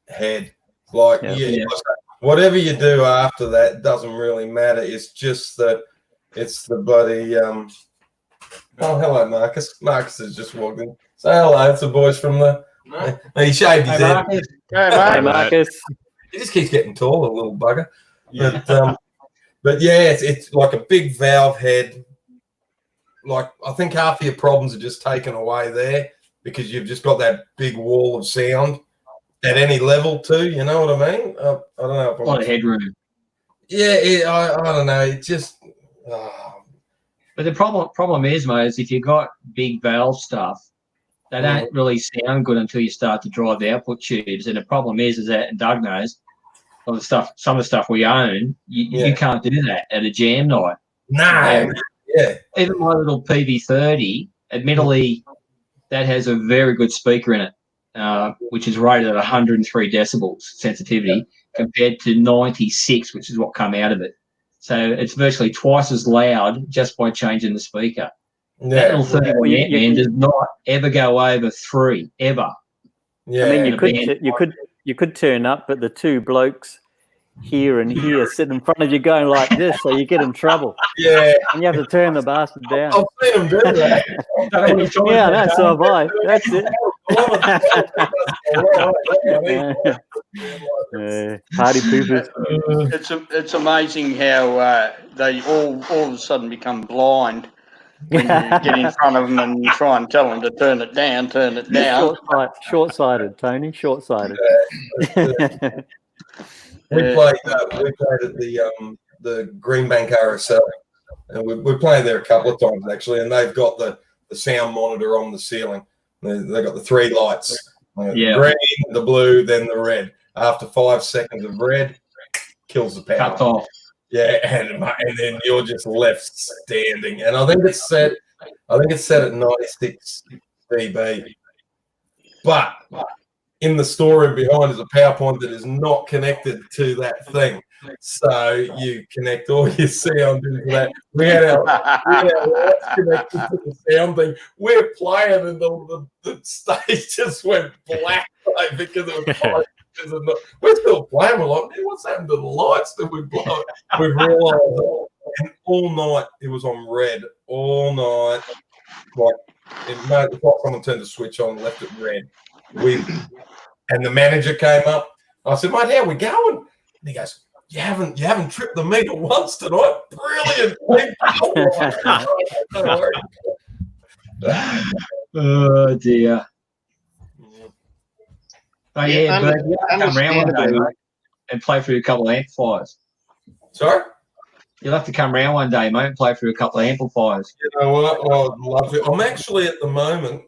head. Like whatever you do after that doesn't really matter. It's just that it's the bloody oh hello Marcus. Marcus has just walked in. Say hello, it's the boys from the he shaved his head. Hey Marcus. He just keeps getting taller, little bugger. But yeah, it's like a big valve head. Like I think half of your problems are just taken away there because you've just got that big wall of sound at any level too. You know what I mean? I don't know. If a lot of headroom. Yeah, I don't know. It just. But the problem is, mate, is if you've got big valve stuff, they don't really sound good until you start to drive the output tubes. And the problem is that Doug knows. Some of the stuff we own, you can't do that at a jam night. No. Even my little PV30, admittedly, that has a very good speaker in it, which is rated at 103 decibels sensitivity compared to 96, which is what come out of it. So it's virtually twice as loud just by changing the speaker. That little 31 amp man does not ever go over 3 ever. Yeah, I mean you could turn up, but the two blokes here and here sit in front of you going like this, so you get in trouble. Yeah, and you have to turn the bastard down. I'll see them do that. Yeah, that's so have I. That's it. Party poopers. It's amazing how they all of a sudden become blind when you get in front of them and you try and tell them to turn it down. Short-sighted, Tony. Short-sighted. We played at the Greenbank RSL, and we played there a couple of times actually. And they've got the sound monitor on the ceiling. They got the 3 lights: the green, the blue, then the red. After 5 seconds of red, kills the power. Cuts off. Yeah, and then you're just left standing. And I think it's set at 96 dB. But in the story behind is a PowerPoint that is not connected to that thing. So you connect all your sound into that. We had our lights connected to the sound thing. We're playing and the stage just went black because it was we're still playing. We're like, what's happened to the lights that we blow? We've realised, and all night it was on red. All night, like It's like someone turned the switch on and left it red. And the manager came up. I said, mate, how we going? And he goes, you haven't tripped the meter once tonight. Brilliant. Oh dear. Oh yeah, but you have to come round one day, mate, and play through a couple of amplifiers. Sorry? You'll have to come round one day, mate, and play through a couple of amplifiers. You know what? I'd love it. I'm actually at the moment,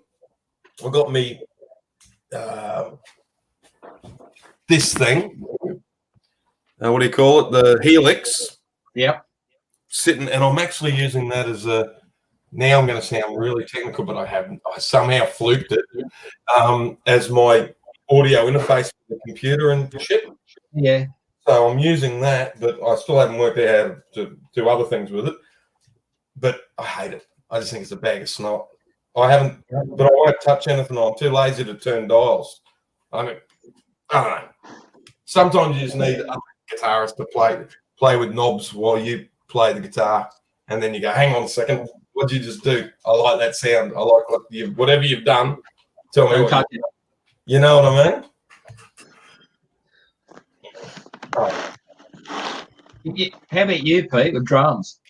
I've got me this thing. What do you call it? The Helix. Yep. Sitting, and I'm actually using that as a. Now I'm going to sound really technical, but I somehow fluked it as my audio interface for the computer and shit. Yeah. So I'm using that, but I still haven't worked out how to do other things with it. But I hate it. I just think it's a bag of snot. I won't touch anything. I'm too lazy to turn dials. I don't know. Sometimes you just need a guitarist to play with knobs while you play the guitar, and then you go, hang on a second, what'd you just do? I like that sound. I like whatever you've done. Tell me what you know what I mean? How about you, Pete, with drums?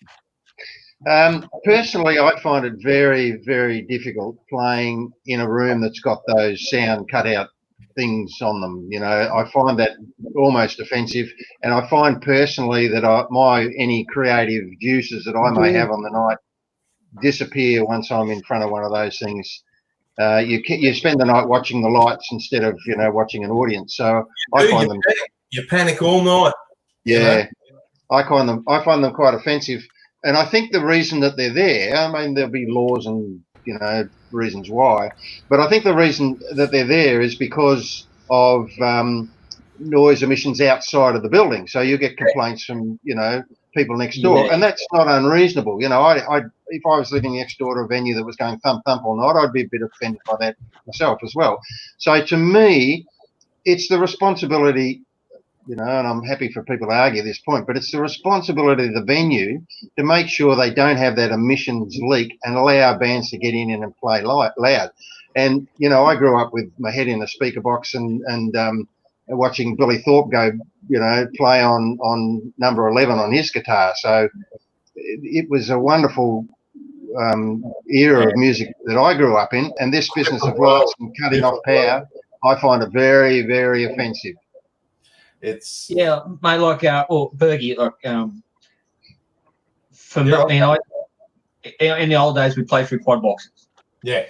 Personally, I find it very, very difficult playing in a room that's got those sound cutout things on them. You know, I find that almost offensive, and I find personally that any creative juices that I may have on the night disappear once I'm in front of one of those things. You spend the night watching the lights instead of watching an audience. So you panic all night. Yeah, I find them quite offensive, and I think the reason that they're there, I mean, there'll be laws and reasons why, but I think the reason that they're there is because of noise emissions outside of the building. So you get complaints from people next door, and that's not unreasonable. If I was living next door to a venue that was going thump thump all night, I'd be a bit offended by that myself as well. So to me, it's the responsibility. And I'm happy for people to argue this point, but it's the responsibility of the venue to make sure they don't have that emissions leak and allow bands to get in and play loud. And, I grew up with my head in a speaker box and watching Billy Thorpe go, play on number 11 on his guitar. So it was a wonderful era of music that I grew up in. And this business of lights and cutting off power, I find it very, very offensive. It's mate, like Bergie, like for me, in the old days we played through quad boxes. Yeah.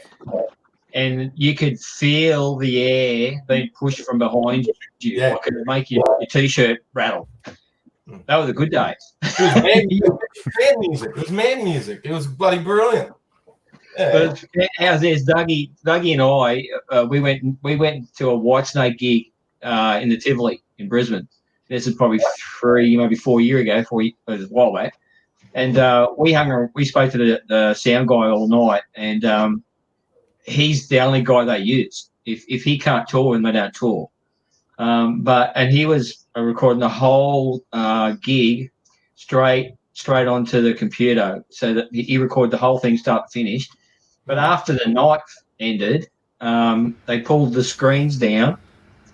And you could feel the air being pushed from behind you. Yeah. Like it would make your t-shirt rattle. That was the good days. It was man music. It was man music. It was bloody brilliant. Yeah. But how's this? Dougie and I, we went to a Whitesnake gig in the Tivoli in Brisbane. This is probably 3, maybe 4 years ago. It was a while back. And we spoke to the sound guy all night, and he's the only guy they use. If he can't tour, then they don't tour. And he was recording the whole gig straight onto the computer, so that he recorded the whole thing start to finish. But after the night ended, they pulled the screens down,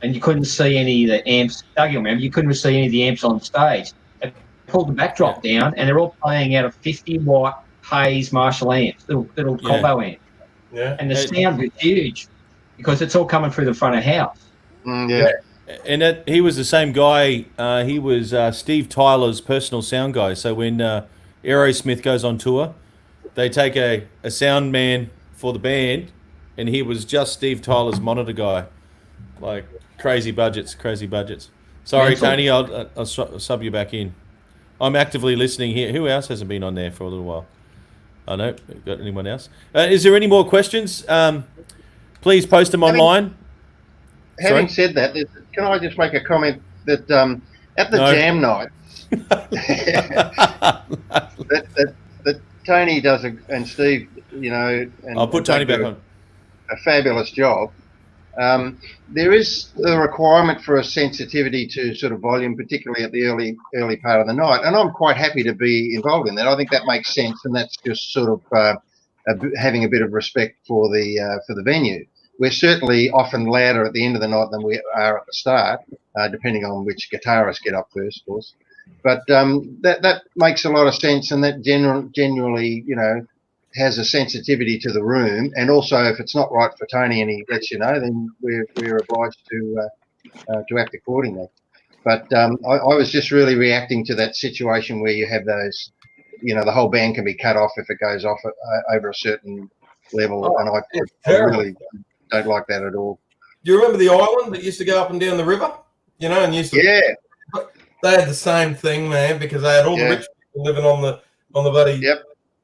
and you couldn't see any of the amps. Doug, remember, you couldn't see any of the amps on stage. They pulled the backdrop down, and they're all playing out of 50-watt Hayes Marshall amps, little combo amps. Yeah. And the sound was huge because it's all coming through the front of house. Yeah. And he was the same guy. He was Steve Tyler's personal sound guy. So when Aerosmith goes on tour, they take a sound man for the band, and he was just Steve Tyler's monitor guy. Like crazy budgets. Sorry, Tony, I'll sub you back in. I'm actively listening here. Who else hasn't been on there for a little while? I know. Got anyone else? Is there any more questions? Please post them online. Having said that, can I just make a comment that at the jam nights that Tony does and Steve, and I'll put Tony back on. A fabulous job. There is the requirement for a sensitivity to sort of volume, particularly at the early part of the night, and I'm quite happy to be involved in that. I think that makes sense, and that's just sort of having a bit of respect for the venue. We're certainly often louder at the end of the night than we are at the start, depending on which guitarists get up first, of course. But that makes a lot of sense, and that generally, has a sensitivity to the room. And also, if it's not right for Tony and he lets you know, then we're obliged to act accordingly. But I was just really reacting to that situation where you have those, the whole band can be cut off if it goes off over a certain level, and I really don't like that at all. Do you remember the island that used to go up and down the river? And used to, they had the same thing, man, because they had all the rich people living on the bloody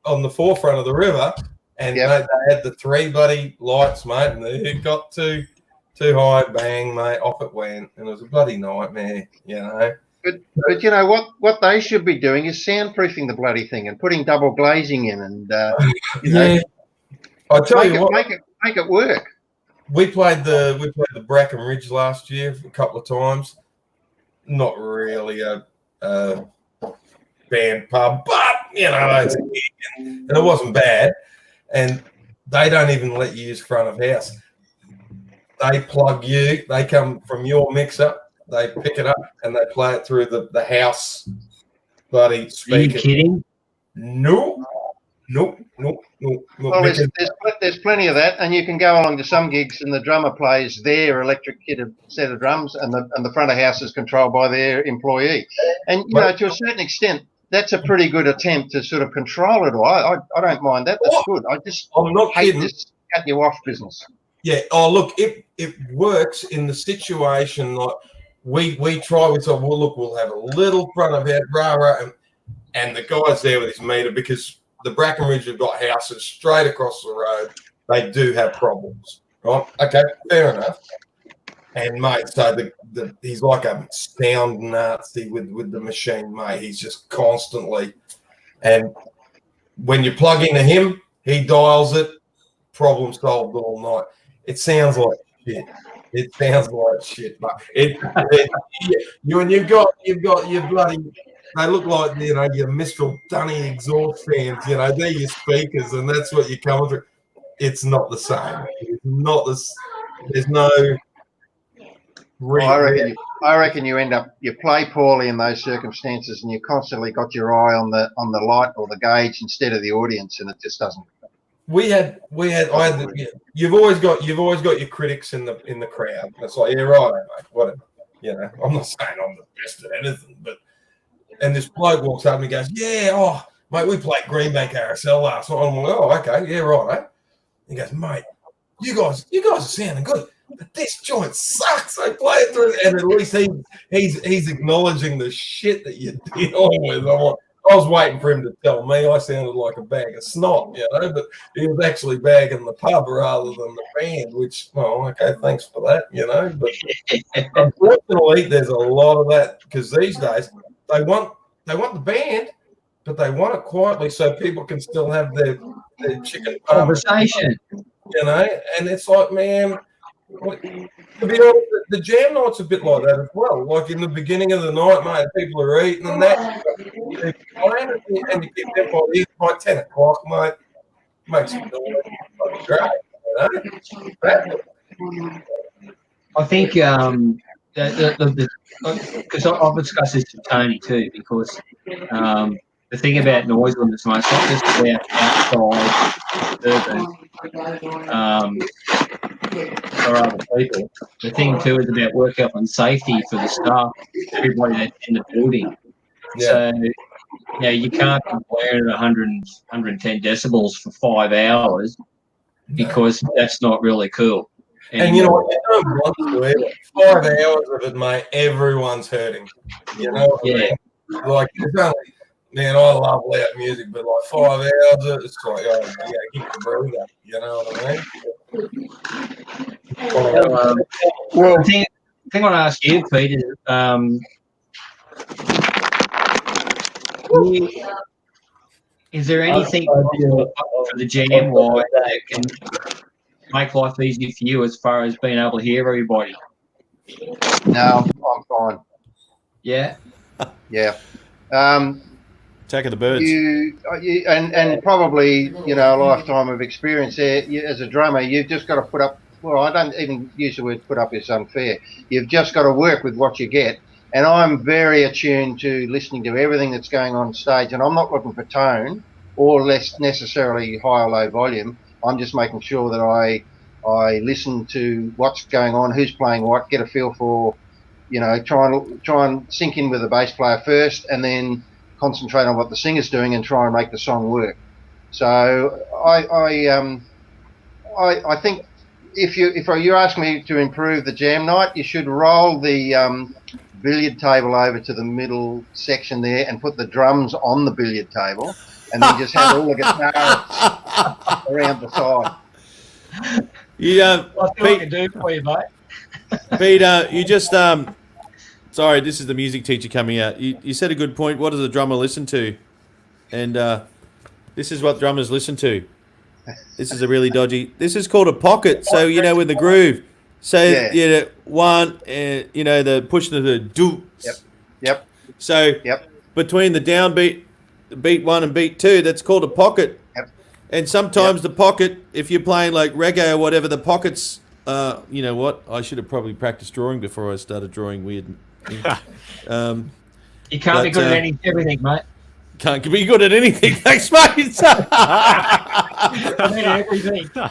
on the forefront of the river, and they had the 3 bloody lights, mate, and it got too high, bang, mate, off it went, and it was a bloody nightmare, But you know what they should be doing is soundproofing the bloody thing and putting double glazing in, and I tell you what, make it work. We played the Bracken Ridge last year a couple of times. Not really a band pub, but it's a gig, and it wasn't bad. And they don't even let you use front of house. They plug you. They come from your mixer. They pick it up and they play it through the house bloody speaker. Are you kidding? No. Well, there's plenty of that, and you can go along to some gigs and the drummer plays their electric set of drums, and the front of house is controlled by their employee. And to a certain extent, that's a pretty good attempt to sort of control it all. I don't mind that. That's good. I'm not hate this cut you off business. Yeah. Oh, look, it works in the situation. Like we try. We thought, well, look, we'll have a little front of head, and the guy's there with his meter because the Bracken Ridge have got houses straight across the road. They do have problems, right? Okay, fair enough. And mate, so he's like a sound Nazi with the machine, mate. He's just constantly, and when you plug into him, he dials it. Problem solved all night. It sounds like shit. But you've got your bloody. They look like your Mistral Dunny exhaust fans. They're your speakers, and that's what you're coming through. It's not the same. It's not this. There's no. I reckon you play poorly in those circumstances, and you constantly got your eye on the light or the gauge instead of the audience, and it just doesn't. You've always got your critics in the crowd. It's like, yeah, right, mate, whatever. I'm not saying I'm the best at anything, and this bloke walks up and he goes, yeah, mate, we played Green Bank RSL last night. I'm like, oh, okay, yeah, right, eh? He goes, mate, you guys are sounding good, but this joint sucks. I play it through, and at least he's acknowledging the shit that you're dealing with. I was waiting for him to tell me I sounded like a bag of snot, but he was actually bagging the pub rather than the band, which, well, okay, thanks for that, But unfortunately, there's a lot of that because these days they want the band, but they want it quietly so people can still have their chicken conversation, And it's like, man, to be honest, the jam night's a bit like that as well. Like in the beginning of the night, mate, people are eating and that, and you get them by 10 o'clock, mate. Makes it great. I think because I've discussed this with Tony too, because the thing about noise limits, mate, it's not just about outside for other people. The thing too is about working up on safety for the staff, everybody that's in the building. So you can't be blaring at 110 decibels for 5 hours because that's not really cool. And you know what? You don't want to 5 hours of it, mate. Everyone's hurting. You know what I mean? Like, it's only, man, I love loud music, but like 5 hours, it's like, keep the breather. You know what I mean? Well, the thing I want to ask you, Pete, is is there anything for the jam wise that can make life easier for you as far as being able to hear everybody? No, I'm fine. Yeah? Yeah. Attack of the Birds. And probably, you know, a lifetime of experience there. As a drummer, you've just got to put up, well, I don't even use the word put up, it's unfair. You've just got to work with what you get. And I'm very attuned to listening to everything that's going on stage, and I'm not looking for tone or less necessarily high or low volume. I'm just making sure that I listen to what's going on, who's playing what, get a feel for, you know, try and sink in with the bass player first, and then concentrate on what the singer's doing and try and make the song work. So I think if you ask me to improve the jam night, you should roll the billiard table over to the middle section there and put the drums on the billiard table, and then just have all the guitars around the side. Yeah, What I can do for you, mate. Peter, you just sorry, this is the music teacher coming out. You said a good point. What does the drummer listen to? And this is what drummers listen to. This is a really dodgy. This is called a pocket. So you know, with the groove. So yeah, one, you know, the push of the do. Yep. So between the downbeat, beat 1 and beat 2, that's called a pocket. Yep. And sometimes the pocket, if you're playing like reggae or whatever, the pockets. You know what? I should have probably practiced drawing before I started drawing weird. You can't be good at everything, mate. Can't be good at anything. Thanks, mate.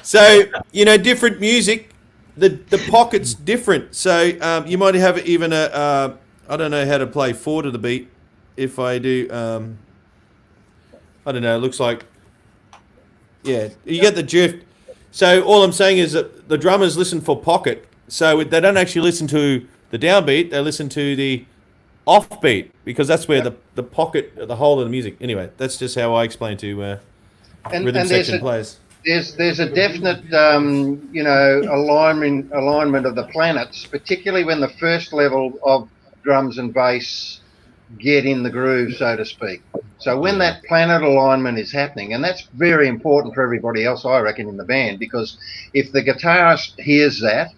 So, you know, different music, the pocket's different. So you might have even a, I don't know how to play 4 to the beat. If I do, I don't know, it looks like, yeah, you get the drift. So all I'm saying is that the drummers listen for pocket. So they don't actually listen to the downbeat, they listen to the offbeat, because that's where the pocket, the whole of the music. Anyway, that's just how I explain to rhythm section players. There's a definite you know, alignment of the planets, particularly when the first level of drums and bass get in the groove, so to speak. So when that planet alignment is happening, and that's very important for everybody else, I reckon, in the band, because if the guitarist hears that,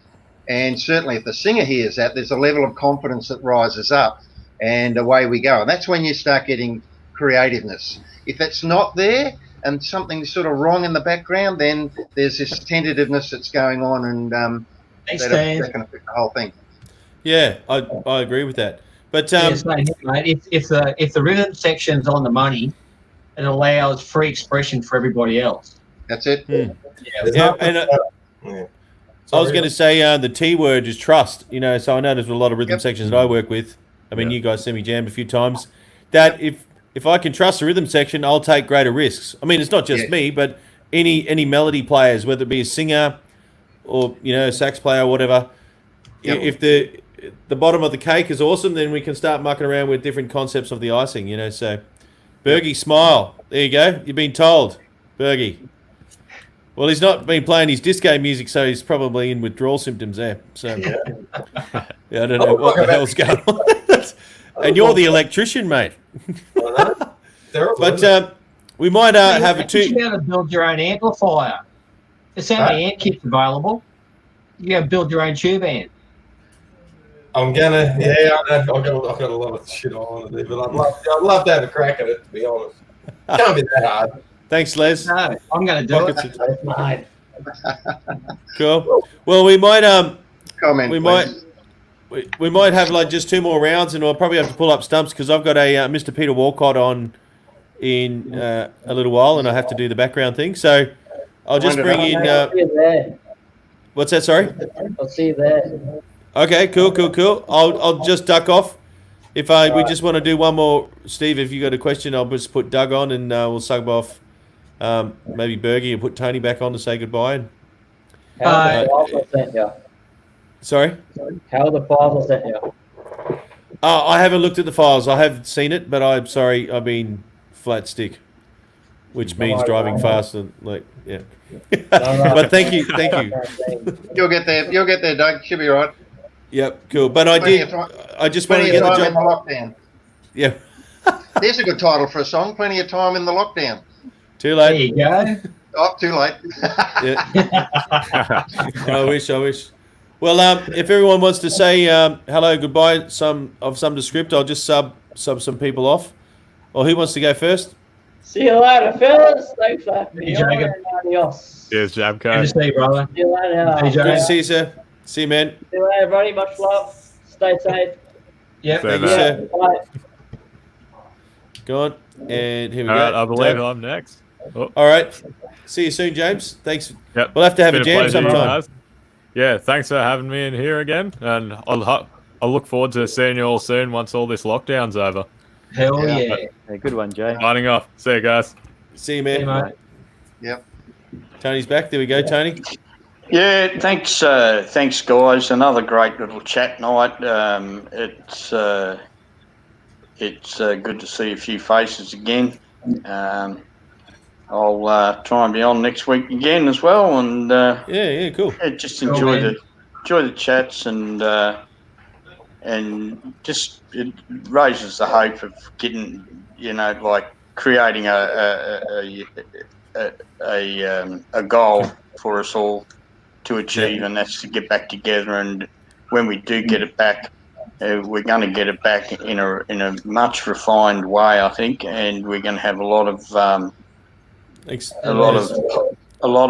and certainly if the singer hears that, there's a level of confidence that rises up, and away we go. And that's when you start getting creativeness. If it's not there and something's sort of wrong in the background, then there's this tentativeness that's going on, and that can affect the whole thing. Yeah, I agree with that. But mate, if the rhythm section's on the money, it allows free expression for everybody else. That's it. I was going to say the T word is trust. You know, so I know there's a lot of rhythm sections that I work with. I mean, you guys see me jam a few times. That if I can trust the rhythm section, I'll take greater risks. I mean, it's not just me, but any melody players, whether it be a singer or, you know, a sax player or whatever. If the bottom of the cake is awesome, then we can start mucking around with different concepts of the icing, you know. So, Bergie, smile. There you go. You've been told, Bergie. Well, he's not been playing his disco music, so he's probably in withdrawal symptoms there. So, I don't know what the hell's going on. And you're the electrician, mate. But we might have a two. You got to build your own amplifier. There's so many amp kits available. You got to build your own tube amp. I'm gonna, I've got a lot of shit I want to do, but I'd love to have a crack at it, to be honest. Can't be that hard. Thanks, Les. No, I'm going to do it. Cool. Well, we might Comment. We might have like just 2 more rounds, and we'll probably have to pull up stumps because I've got a Mr. Peter Walcott on in a little while, and I have to do the background thing. So I'll just bring in. I'll see you there. What's that? Sorry. I'll see you there. Okay. Cool. I'll just duck off. If we just want to do one more, Steve. If you got a question, I'll just put Doug on, and we'll sub off. Maybe Bergie and put Tony back on to say goodbye. Sorry? How the files I sent you? I haven't looked at the files. I have seen it, but I'm sorry. I've been flat stick, which means driving fast and But thank you. You'll get there, Doug. Should be all right. Yep, cool. But I just want to get the job. In the lockdown. Yeah. There's a good title for a song. Plenty of time in the lockdown. Too late. There you go. Oh, too late. I wish. Well, if everyone wants to say hello, goodbye, some descript, I'll just sub some people off. Or who wants to go first? See you later, fellas. Thanks for having me Hey, on, Jacob. and adios. Cheers, Jam Good to Code. see you, brother. See you later. Hey, Joe. Good to see you, sir. See you, man. See you later, everybody. Much love. Stay safe. Yep. So, Thank you, mate. sir. Bye. Go on. And here we All go. right, I believe Doug. I'm next. Oh, All right. See you soon, James. Thanks. yep. We'll have to have a Been jam pleasure, you sometime. guys. Yeah, thanks for having me in here again, and I'll look forward to seeing you all soon once all this lockdown's over. Hell Yeah. yeah. Yeah, good one, Jay. Signing off. See you guys. See you, Hey, man. mate. Yep. Tony's back. There we go, Tony. Yeah, thanks, guys. Another great little chat night. It's good to see a few faces again. I'll try and be on next week again as well, and Yeah, cool. yeah, just Cool, enjoy man. the chats, and just it raises the hope of getting, like creating a goal for us all to achieve, and that's to get back together. And when we do get it back, we're going to get it back in a much refined way, I think, and we're going to have a lot of Thanks. a lot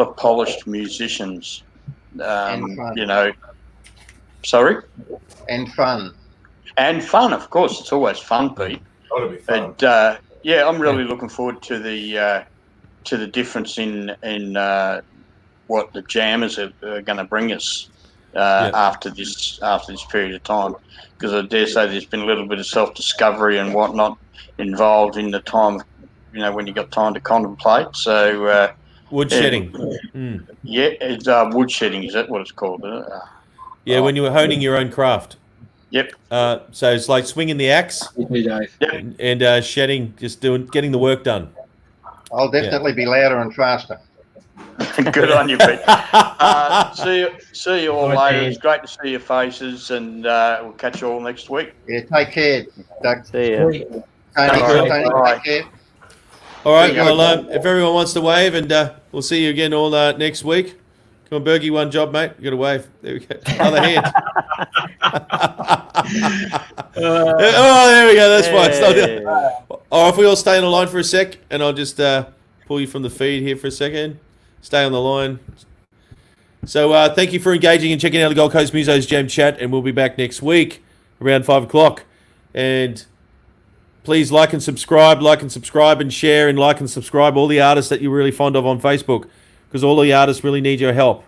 of polished musicians. And fun. Sorry, And fun. and fun, of course. It's always fun, Pete. That'll be fun. But yeah, I'm really looking forward to the difference in what the jammers are going to bring us after this period of time, because I dare say there's been a little bit of self-discovery and whatnot involved in the time, when you got time to contemplate. So Woodshedding. yeah, it's woodshedding. Is that what it's called? Yeah, when you were honing your own craft. Yep. So it's like swinging the axe You too, Dave. and shedding, just getting the work done. I'll definitely be louder and faster. Good on you, Pete. See you all Bye, later. Dan. It's great to see your faces, and we'll catch you all next week. Yeah, take care, Doug. See ya. Sweet. Tony, All right. Tony, take care. All right, Yeah. well, if everyone wants to wave, and we'll see you again all next week. Come on, Bergie, one job, mate. You got to wave. There we go. Other hand. Oh, there we go. That's fine. It's not Hey. Or if we all stay on the line for a sec, and I'll just pull you from the feed here for a second. Stay on the line. So thank you for engaging and checking out the Gold Coast Muso's Jam Chat, and we'll be back next week around 5 o'clock. And please like and subscribe, and share, and like and subscribe all the artists that you're really fond of on Facebook, because all the artists really need your help.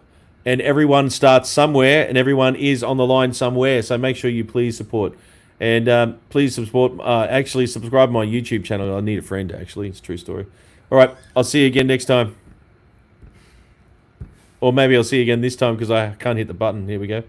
And everyone starts somewhere, and everyone is on the line somewhere. So make sure you please support. And please support. Actually, subscribe to my YouTube channel. I need a friend, actually. It's a true story. All right. I'll see you again next time. Or maybe I'll see you again this time because I can't hit the button. Here we go.